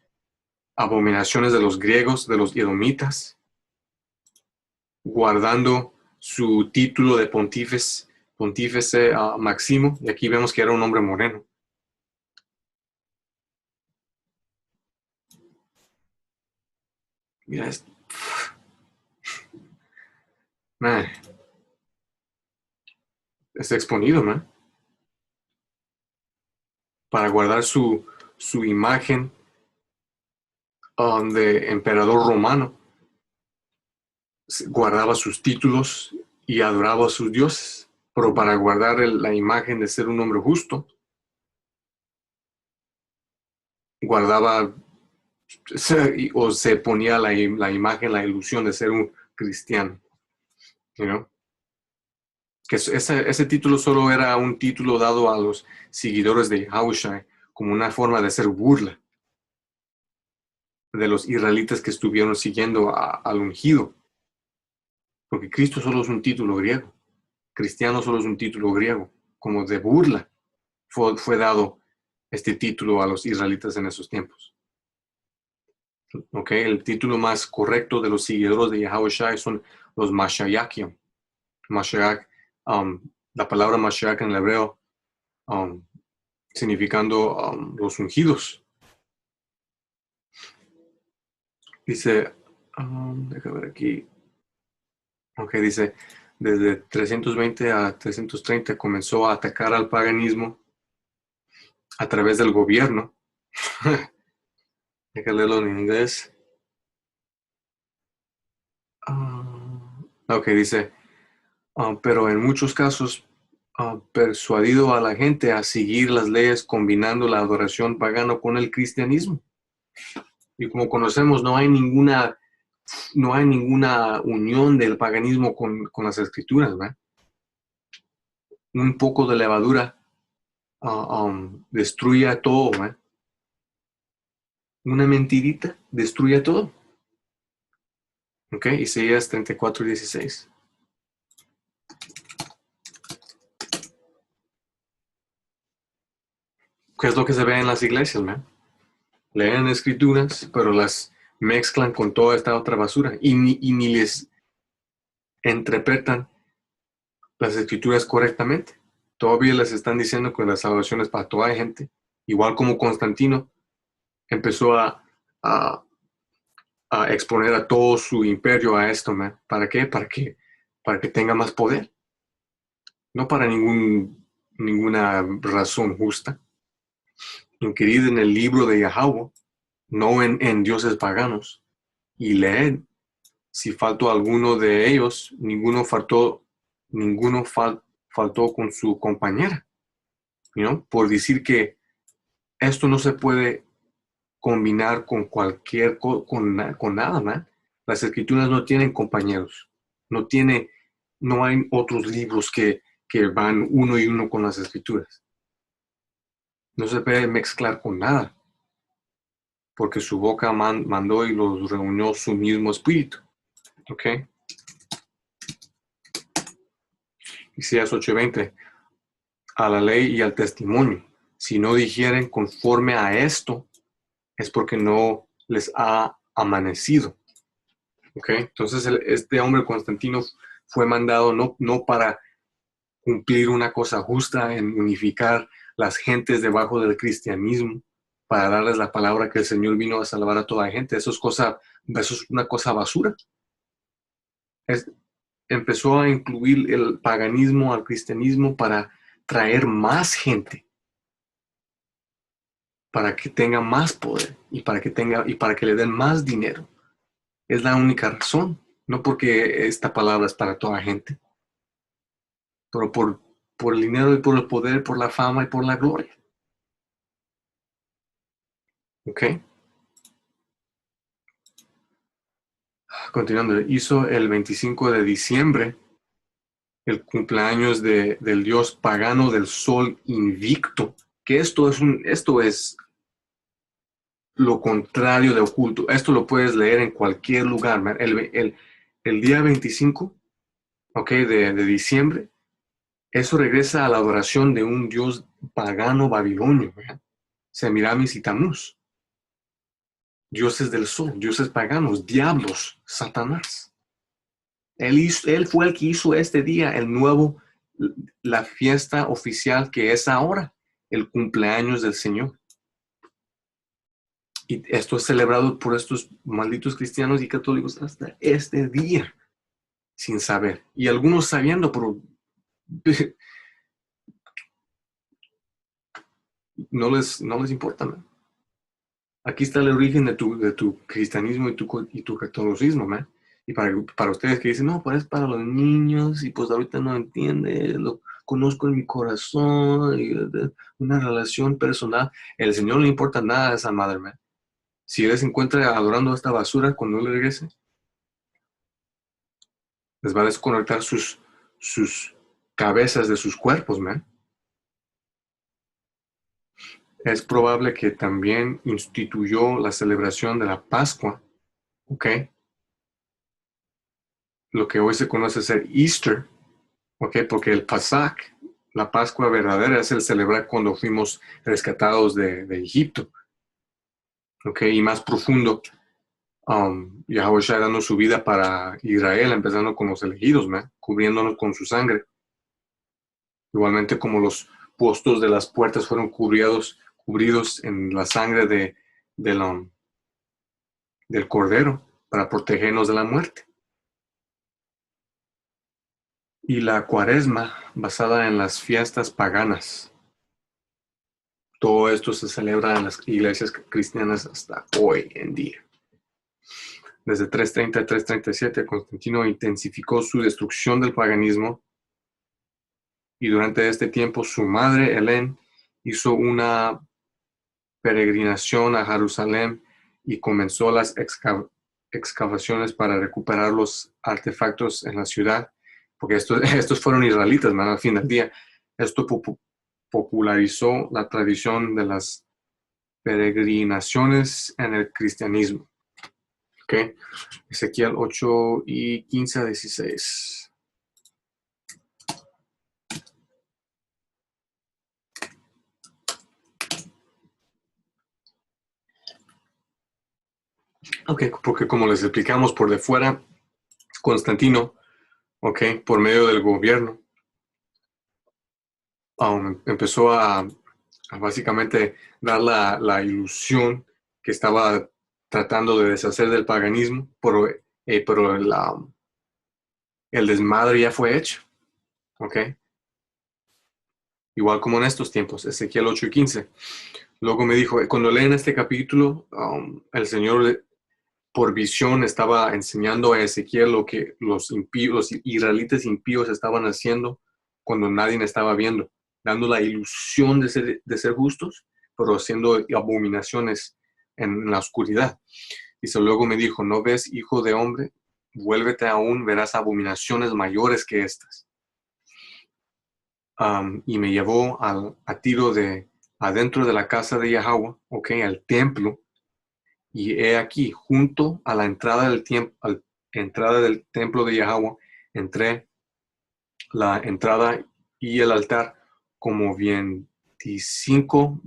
abominaciones de los griegos, de los edomitas, guardando su título de pontífice máximo, y aquí vemos que era un hombre moreno. Mira esto. Man, está exponido, man, para guardar su imagen de emperador romano. Guardaba sus títulos y adoraba a sus dioses, pero para guardar la imagen de ser un hombre justo, guardaba o se ponía la imagen, la ilusión de ser un cristiano. You know? Que ese título solo era un título dado a los seguidores de Yahushua como una forma de hacer burla de los israelitas que estuvieron siguiendo al ungido. Porque Cristo solo es un título griego. Cristiano solo es un título griego. Como de burla fue dado este título a los israelitas en esos tiempos. Okay, el título más correcto de los seguidores de Yahushua son los Mashayakim. Mashayak, la palabra Mashayak en el hebreo, significando los ungidos. Dice, déjame ver aquí. Ok, dice, desde 320 a 330 comenzó a atacar al paganismo a través del gobierno. Déjame leerlo en inglés. Ok, dice, pero en muchos casos persuadido a la gente a seguir las leyes combinando la adoración pagana con el cristianismo. Y como conocemos, no hay ninguna unión del paganismo con las escrituras, ¿verdad? Un poco de levadura destruye todo, ¿verdad? Una mentirita destruye todo. Ok, Isaías 34:16. ¿Qué es lo que se ve en las iglesias, ¿verdad? Leen escrituras, pero las mezclan con toda esta otra basura y ni les interpretan las escrituras correctamente. Todavía les están diciendo que la salvación es para toda gente, igual como Constantino empezó a exponer a todo su imperio a esto, man. ¿Para qué? Para que tenga más poder. No para ninguna razón justa. Inquirid en el libro de Yahweh, no en dioses paganos, y leed. Si faltó alguno de ellos, ninguno faltó con su compañera. ¿No? Por decir que esto no se puede combinar con con nada, man. Las escrituras no tienen compañeros. No hay otros libros que van uno y uno con las escrituras. No se puede mezclar con nada. Porque su boca mandó y los reunió su mismo espíritu. ¿Ok? Isaías 8:20, a la ley y al testimonio. Si no dijeren conforme a esto, es porque no les ha amanecido. ¿Ok? Entonces este hombre Constantino fue mandado no para cumplir una cosa justa en unificar las gentes debajo del cristianismo, para darles la palabra que el Señor vino a salvar a toda la gente. Eso es una cosa basura. Empezó a incluir el paganismo al cristianismo para traer más gente, para que tenga más poder y para que le den más dinero. Es la única razón, no porque esta palabra es para toda gente, pero por el dinero y por el poder, por la fama y por la gloria. ¿Ok? Continuando, hizo el 25 de diciembre el cumpleaños del dios pagano del sol invicto, que esto es lo contrario de oculto. Esto lo puedes leer en cualquier lugar, man. El día 25, ¿ok? de diciembre, eso regresa a la adoración de un dios pagano babilonio, ¿verdad? Semiramis y Tamuz. Dioses del sol, dioses paganos, diablos, Satanás. Él fue el que hizo este día, la fiesta oficial que es ahora, el cumpleaños del Señor. Y esto es celebrado por estos malditos cristianos y católicos hasta este día, sin saber. Y algunos sabiendo, pero no les importa, man. Aquí está el origen de tu cristianismo y tu catolicismo, man. Y para ustedes que dicen, no, pues es para los niños y pues ahorita no entiende, lo conozco en mi corazón, y una relación personal. El Señor no le importa nada a esa madre, man. Si Él se encuentra adorando esta basura cuando Él regrese, les va a desconectar sus cabezas de sus cuerpos, man. Es probable que también instituyó la celebración de la Pascua, ¿ok? Lo que hoy se conoce ser Easter, ¿ok? Porque el Pasach, la Pascua verdadera, es el celebrar cuando fuimos rescatados de Egipto, ¿ok? Y más profundo, Yahweh Shai dando su vida para Israel, empezando con los elegidos, man, cubriéndonos con su sangre. Igualmente como los postos de las puertas fueron cubridos en la sangre del Cordero para protegernos de la muerte. Y la Cuaresma, basada en las fiestas paganas. Todo esto se celebra en las iglesias cristianas hasta hoy en día. Desde 330 a 337, Constantino intensificó su destrucción del paganismo y durante este tiempo su madre, Helen, hizo una peregrinación a Jerusalén y comenzó las excavaciones para recuperar los artefactos en la ciudad, porque estos fueron israelitas, man, al fin del día. Esto popularizó la tradición de las peregrinaciones en el cristianismo. ¿Okay? Ezequiel 8 y 15 a 16. Ok, porque como les explicamos por de fuera, Constantino, ok, por medio del gobierno, empezó a básicamente dar la ilusión que estaba tratando de deshacer del paganismo, pero el desmadre ya fue hecho, ok. Igual como en estos tiempos, Ezequiel 8 y 15. Luego me dijo, cuando leen este capítulo, el Señor por visión estaba enseñando a Ezequiel lo que los israelitas impíos estaban haciendo cuando nadie estaba viendo, dando la ilusión de ser justos, pero haciendo abominaciones en la oscuridad. Y luego me dijo, ¿no ves, hijo de hombre? Vuélvete aún, verás abominaciones mayores que estas. Y me llevó a tiro adentro de la casa de Yahweh, ok, al templo. Y he aquí, junto a la entrada del templo de Yahweh, entré la entrada y el altar como 25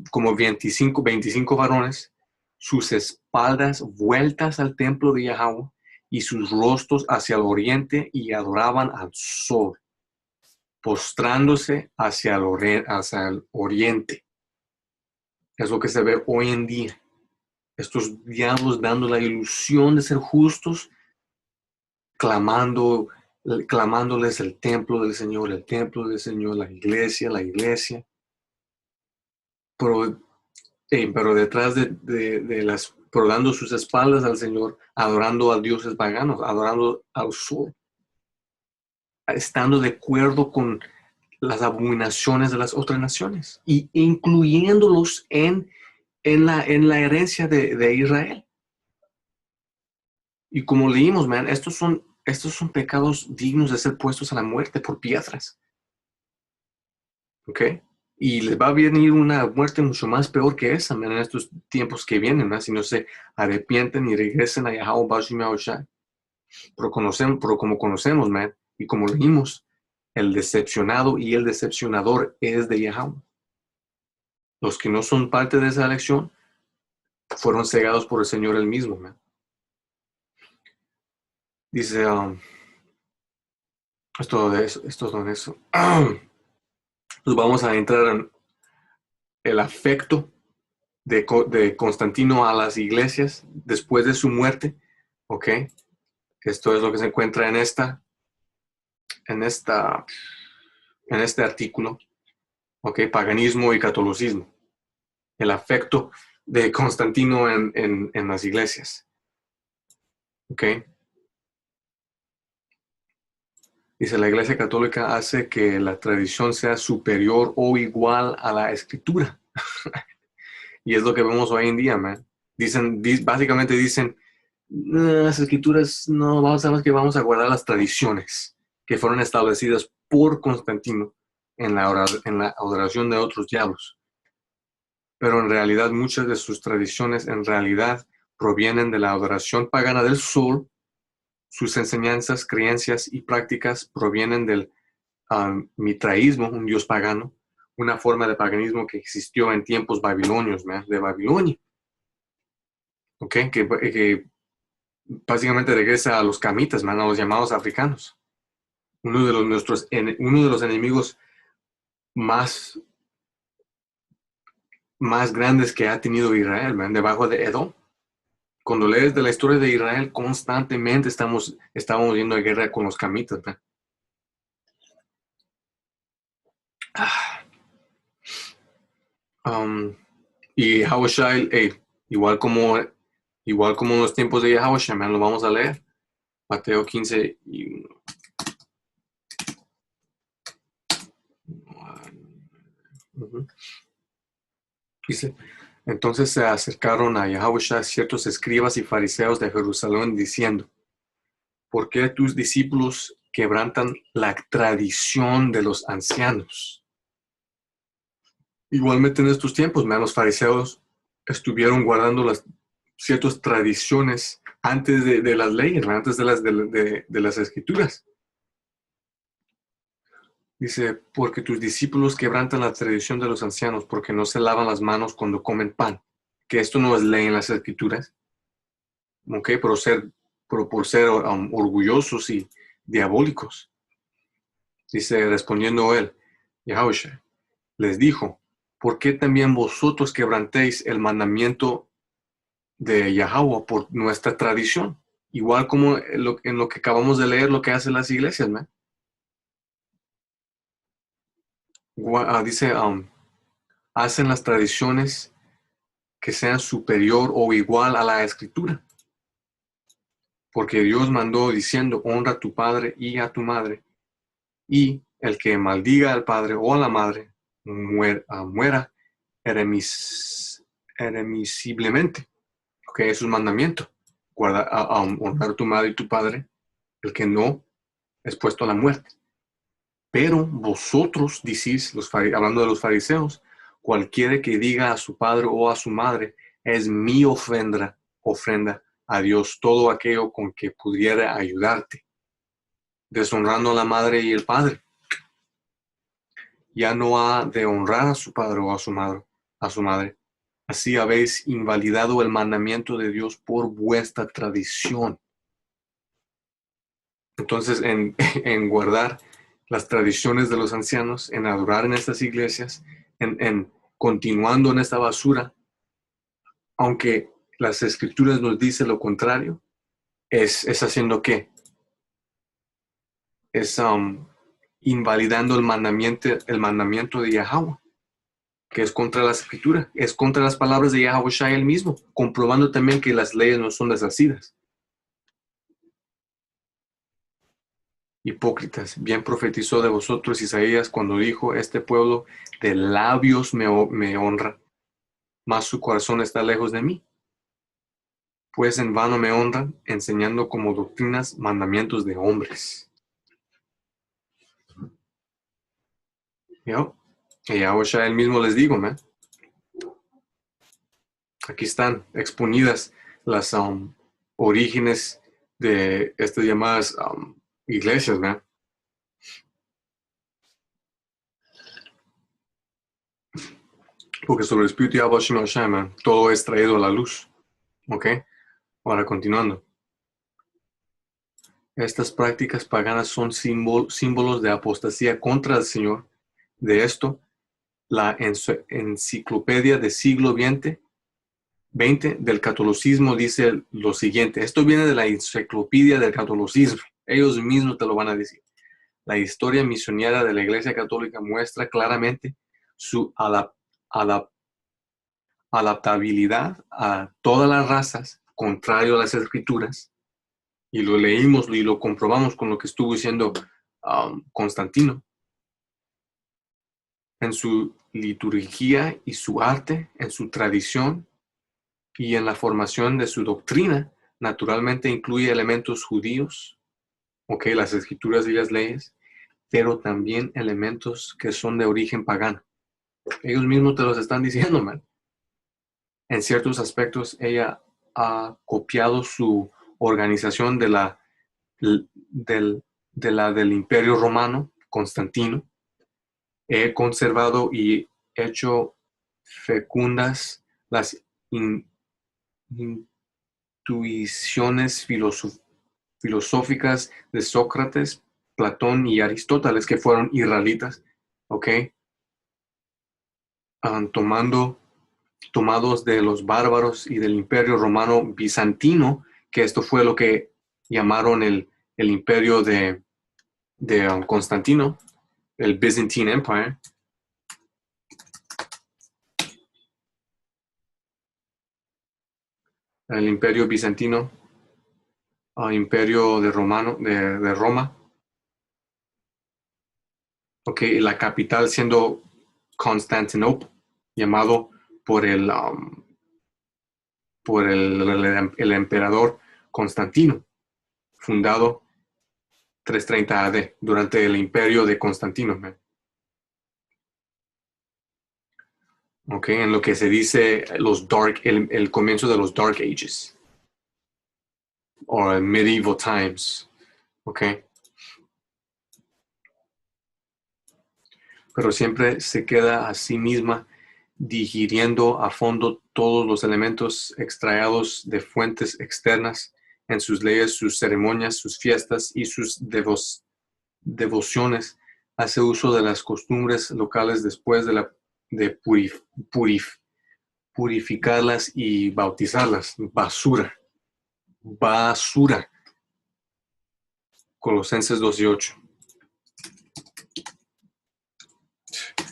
varones, sus espaldas vueltas al templo de Yahweh y sus rostros hacia el oriente, y adoraban al sol, postrándose hacia el oriente. Es lo que se ve hoy en día. Estos diablos dando la ilusión de ser justos, clamándoles el templo del Señor, la iglesia. Pero detrás pero dando sus espaldas al Señor, adorando a dioses paganos, adorando al sol, estando de acuerdo con las abominaciones de las otras naciones, y incluyéndolos en la herencia de Israel. Y como leímos, estos son pecados dignos de ser puestos a la muerte por piedras. ¿Ok? Y les va a venir una muerte mucho más peor que esa, en estos tiempos que vienen, si no se arrepienten y regresen a Yahweh Bashim Yahushai. Pero como conocemos, y como leímos, el decepcionado y el decepcionador es de Yahweh. Los que no son parte de esa elección fueron cegados por el Señor él mismo, Dice, esto es todo de eso. Pues vamos a entrar en el afecto de Constantino a las iglesias después de su muerte. ¿Ok? Esto es lo que se encuentra en este artículo. ¿Ok? Paganismo y catolicismo. El afecto de Constantino en las iglesias. ¿Ok? Dice, la Iglesia Católica hace que la tradición sea superior o igual a la escritura. Y es lo que vemos hoy en día, básicamente dicen, las escrituras no, sabemos que vamos a guardar las tradiciones que fueron establecidas por Constantino en la adoración de otros diablos. Pero en realidad muchas de sus tradiciones en realidad provienen de la adoración pagana del sol. Sus enseñanzas, creencias y prácticas provienen del mitraísmo, un dios pagano, una forma de paganismo que existió en tiempos babilonios, de Babilonia. ¿Ok? Que básicamente regresa a los camitas, a los llamados africanos. Uno de los enemigos más grandes que ha tenido Israel, debajo de Edom. Cuando lees de la historia de Israel, constantemente estábamos yendo a guerra con los camitas, y Yahushua, igual como en los tiempos de Yahushua, lo vamos a leer. Mateo 15 y dice, entonces se acercaron a Yahushua ciertos escribas y fariseos de Jerusalén diciendo, ¿por qué tus discípulos quebrantan la tradición de los ancianos? Igualmente en estos tiempos, los fariseos estuvieron guardando las ciertas tradiciones antes de las leyes, antes de las escrituras. Dice, porque tus discípulos quebrantan la tradición de los ancianos, porque no se lavan las manos cuando comen pan. Que esto no es ley en las escrituras. ¿Ok? Por ser orgullosos y diabólicos. Dice, respondiendo él, Yahushua, les dijo, ¿por qué también vosotros quebrantéis el mandamiento de Yahweh por nuestra tradición? Igual como en lo que acabamos de leer, lo que hacen las iglesias, dice, hacen las tradiciones que sean superior o igual a la escritura. Porque Dios mandó diciendo, honra a tu padre y a tu madre, y el que maldiga al padre o a la madre muera irremisiblemente. Ok, eso es un mandamiento. Honrar a tu madre y tu padre, el que no es puesto a la muerte. Pero vosotros decís, hablando de los fariseos, cualquiera que diga a su padre o a su madre, es mi ofrenda a Dios, todo aquello con que pudiera ayudarte, deshonrando a la madre y el padre. ya no ha de honrar a su padre o a su madre. Así habéis invalidado el mandamiento de Dios por vuestra tradición. Entonces, en guardar las tradiciones de los ancianos, en adorar en estas iglesias, en continuando en esta basura, aunque las escrituras nos dicen lo contrario, es haciendo ¿qué? Es invalidando el mandamiento de Yahweh, que es contra la escritura, es contra las palabras de Yahweh Shai él mismo, comprobando también que las leyes no son deshacidas. Hipócritas, bien profetizó de vosotros Isaías cuando dijo, este pueblo de labios me honra, mas su corazón está lejos de mí. Pues en vano me honran, enseñando como doctrinas mandamientos de hombres. ¿Yo? Y Yahweh Shai él mismo les digo, man. Aquí están exponidas las orígenes de estas llamadas iglesias, ¿no? Porque sobre el Espíritu Yahweh Shema Shema, todo es traído a la luz. ¿Ok? Ahora, continuando. Estas prácticas paganas son símbolos de apostasía contra el Señor. De esto, la enciclopedia del siglo XX del catolicismo dice lo siguiente. Esto viene de la enciclopedia del catolicismo. Ellos mismos te lo van a decir. La historia misionera de la Iglesia Católica muestra claramente su adaptabilidad a todas las razas, contrario a las Escrituras, y lo leímos y lo comprobamos con lo que estuvo diciendo Constantino, en su liturgia y su arte, en su tradición y en la formación de su doctrina. Naturalmente incluye elementos judíos, las Escrituras y las leyes, pero también elementos que son de origen pagano. Ellos mismos te los están diciendo, man. En ciertos aspectos, ella ha copiado su organización del Imperio Romano, Constantino. He conservado y hecho fecundas las intuiciones filosóficas de Sócrates, Platón y Aristóteles, que fueron israelitas, ¿ok? Tomados de los bárbaros y del Imperio Romano Bizantino, que esto fue lo que llamaron el imperio de Constantino, el Byzantine Empire. El imperio bizantino, imperio de Roma. Ok, la capital siendo Constantinople, llamado por el emperador Constantino, fundado 330 AD, durante el imperio de Constantino. Ok, en lo que se dice el comienzo de los Dark Ages, o Medieval Times. Ok. Pero siempre se queda a sí misma digiriendo a fondo todos los elementos extraídos de fuentes externas en sus leyes, sus ceremonias, sus fiestas y sus devociones. Hace uso de las costumbres locales después de purificarlas y bautizarlas. Basura. Colosenses 2:8.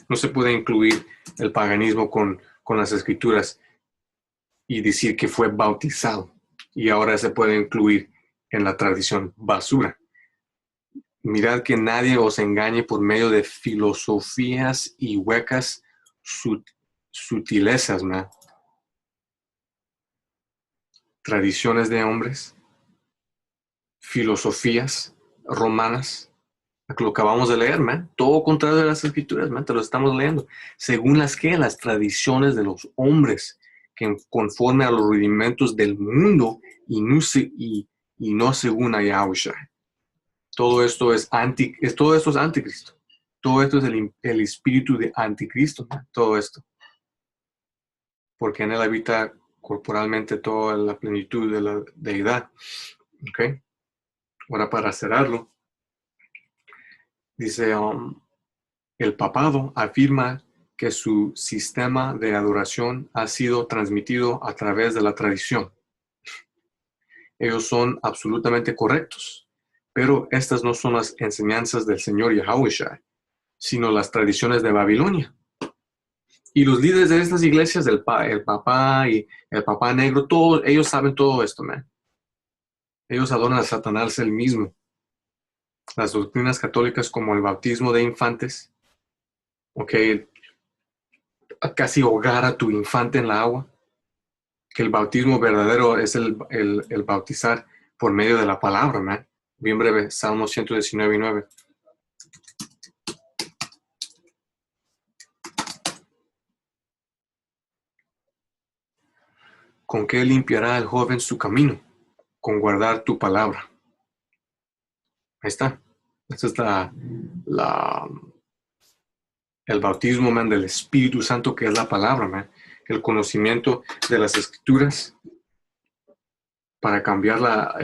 No se puede incluir el paganismo con las escrituras y decir que fue bautizado. Y ahora se puede incluir en la tradición basura. Mirad que nadie os engañe por medio de filosofías y huecas sutilezas, ¿no? Tradiciones de hombres, filosofías romanas, lo acabamos de leer, man. Todo contrario de las escrituras, man. Te lo estamos leyendo. Según las tradiciones de los hombres, que conforme a los rudimentos del mundo y no según a Yahushua. Todo esto es anticristo. Todo esto es el espíritu de anticristo, man. Todo esto. Porque en él habita corporalmente toda la plenitud de la deidad. ¿Ok? Ahora para cerrarlo, dice, el papado afirma que su sistema de adoración ha sido transmitido a través de la tradición. Ellos son absolutamente correctos, pero estas no son las enseñanzas del Señor Yahushua, sino las tradiciones de Babilonia. Y los líderes de estas iglesias, el papá y el papá negro, todos ellos saben todo esto, man. Ellos adoran a Satanás el mismo. Las doctrinas católicas como el bautismo de infantes, ok, casi ahogar a tu infante en la agua, que el bautismo verdadero es el bautizar por medio de la palabra, man. Bien breve, Salmo 119:9. ¿Con qué limpiará el joven su camino? Con guardar tu palabra. Ahí está. Esta es el bautismo, man, del Espíritu Santo, que es la palabra, man. El conocimiento de las Escrituras para cambiarla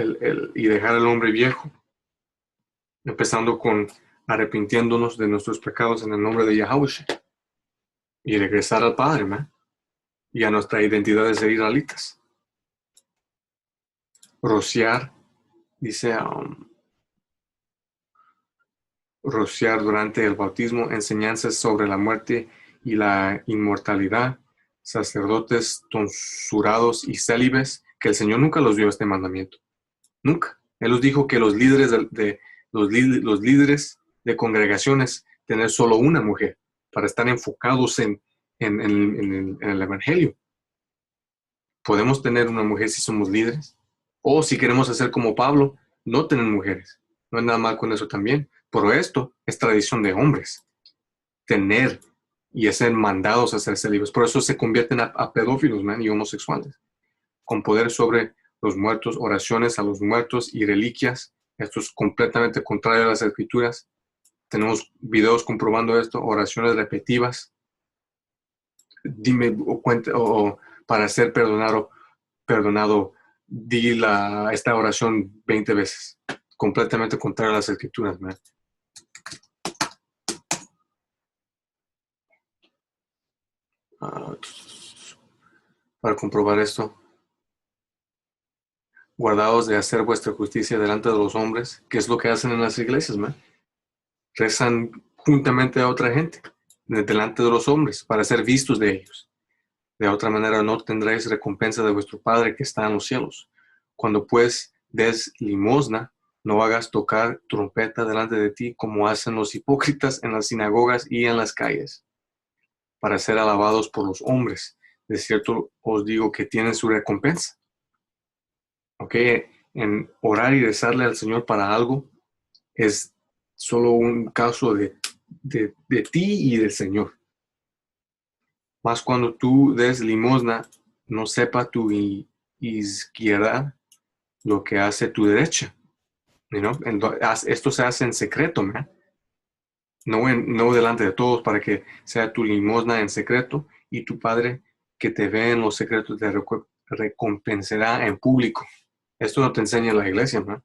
y dejar al hombre viejo. Empezando con arrepintiéndonos de nuestros pecados en el nombre de Yahushua. Y regresar al Padre, man. Y a nuestra identidad de ser israelitas. Rociar, dice, rociar durante el bautismo enseñanzas sobre la muerte y la inmortalidad, sacerdotes tonsurados y célibes, que el Señor nunca los dio este mandamiento. Nunca. Él nos dijo que los líderes los líderes de congregaciones tener solo una mujer para estar enfocados en el Evangelio. Podemos tener una mujer si somos líderes, o si queremos hacer como Pablo, no tener mujeres. No hay nada mal con eso también. Pero esto es tradición de hombres. Tener y ser mandados a ser célibes. Por eso se convierten a pedófilos, man, y homosexuales. Con poder sobre los muertos, oraciones a los muertos y reliquias. Esto es completamente contrario a las escrituras. Tenemos videos comprobando esto, oraciones repetitivas. Dime o para ser perdonado, di esta oración 20 veces. Completamente contrario a las escrituras, man. Para comprobar esto, guardaos de hacer vuestra justicia delante de los hombres, que es lo que hacen en las iglesias, man. Rezan juntamente a otra gente, delante de los hombres, para ser vistos de ellos. De otra manera no tendréis recompensa de vuestro Padre que está en los cielos. Cuando pues des limosna, no hagas tocar trompeta delante de ti como hacen los hipócritas en las sinagogas y en las calles, para ser alabados por los hombres. De cierto os digo que tienen su recompensa. ¿Ok? En orar y rezarle al Señor para algo es solo un caso de ti y del Señor. Más cuando tú des limosna, no sepa tu izquierda lo que hace tu derecha. You know? Esto se hace en secreto, man. No delante de todos, para que sea tu limosna en secreto, y tu Padre que te ve en los secretos te recompensará en público. Esto no te enseña la iglesia, man.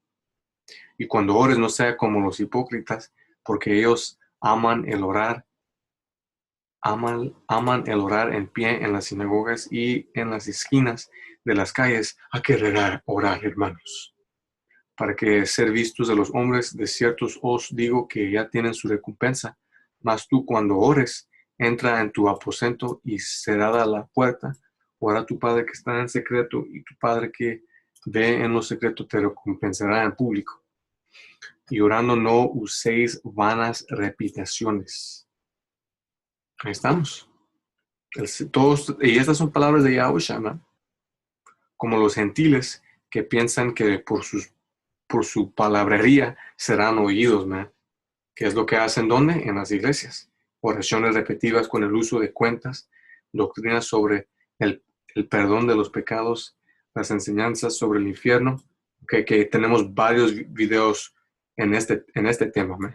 Y cuando ores, no sea como los hipócritas, porque ellos aman el orar en pie en las sinagogas y en las esquinas de las calles. A querer orar, hermanos, para que ser vistos de los hombres. De ciertos os digo que ya tienen su recompensa. Mas tú, cuando ores, entra en tu aposento y cerrada la puerta, ora a tu Padre que está en secreto, y tu Padre que ve en lo secreto te recompensará en público. Y orando no uséis vanas repeticiones. Ahí estamos. Y estas son palabras de Yahushua, ¿no? Como los gentiles que piensan que por su palabrería serán oídos, ¿no? ¿Qué es lo que hacen? ¿Dónde? En las iglesias. Oraciones repetitivas con el uso de cuentas, doctrinas sobre el perdón de los pecados, las enseñanzas sobre el infierno, que tenemos varios videos en este tema, ¿no?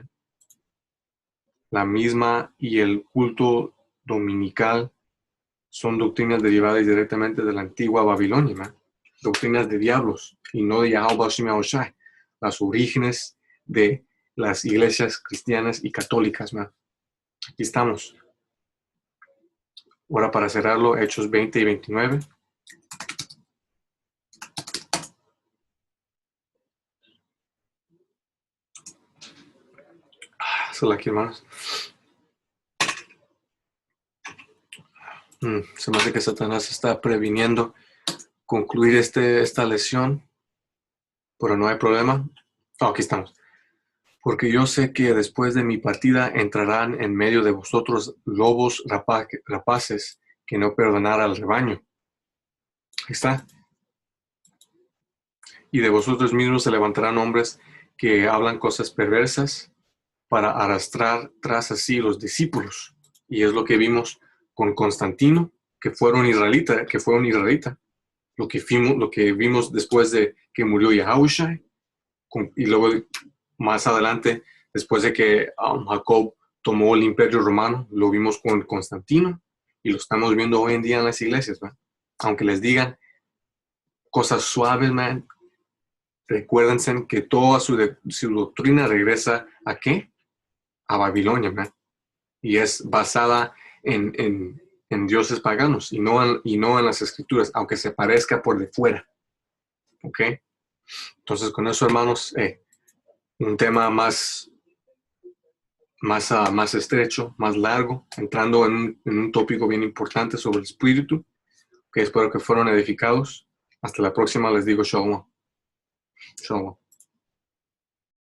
la misma y el culto dominical son doctrinas derivadas directamente de la antigua Babilonia, man. Doctrinas de diablos y no de Yahweh Shem Yahushai. Las orígenes de las iglesias cristianas y católicas, man. Aquí estamos. Ahora para cerrarlo, Hechos 20 y 29. Solo aquí, hermanos. Se me hace que Satanás está previniendo concluir esta lección, pero no hay problema. Aquí estamos. Porque yo sé que después de mi partida entrarán en medio de vosotros lobos rapaces que no perdonarán al rebaño. Ahí está. Y de vosotros mismos se levantarán hombres que hablan cosas perversas para arrastrar tras así los discípulos. Y es lo que vimos con Constantino, que fue un israelita. Lo que vimos después de que murió Yahushua, y luego más adelante, después de que Jacob tomó el imperio romano, lo vimos con Constantino y lo estamos viendo hoy en día en las iglesias, man. Aunque les digan cosas suaves, man, recuérdense que toda su doctrina regresa ¿a qué? A Babilonia, man. Y es basada en dioses paganos y no en las escrituras, aunque se parezca por de fuera. ¿Ok? Entonces, con eso, hermanos, un tema más estrecho, más largo, entrando en un tópico bien importante sobre el espíritu, que espero que fueron edificados. Hasta la próxima, les digo shalom. Shalom.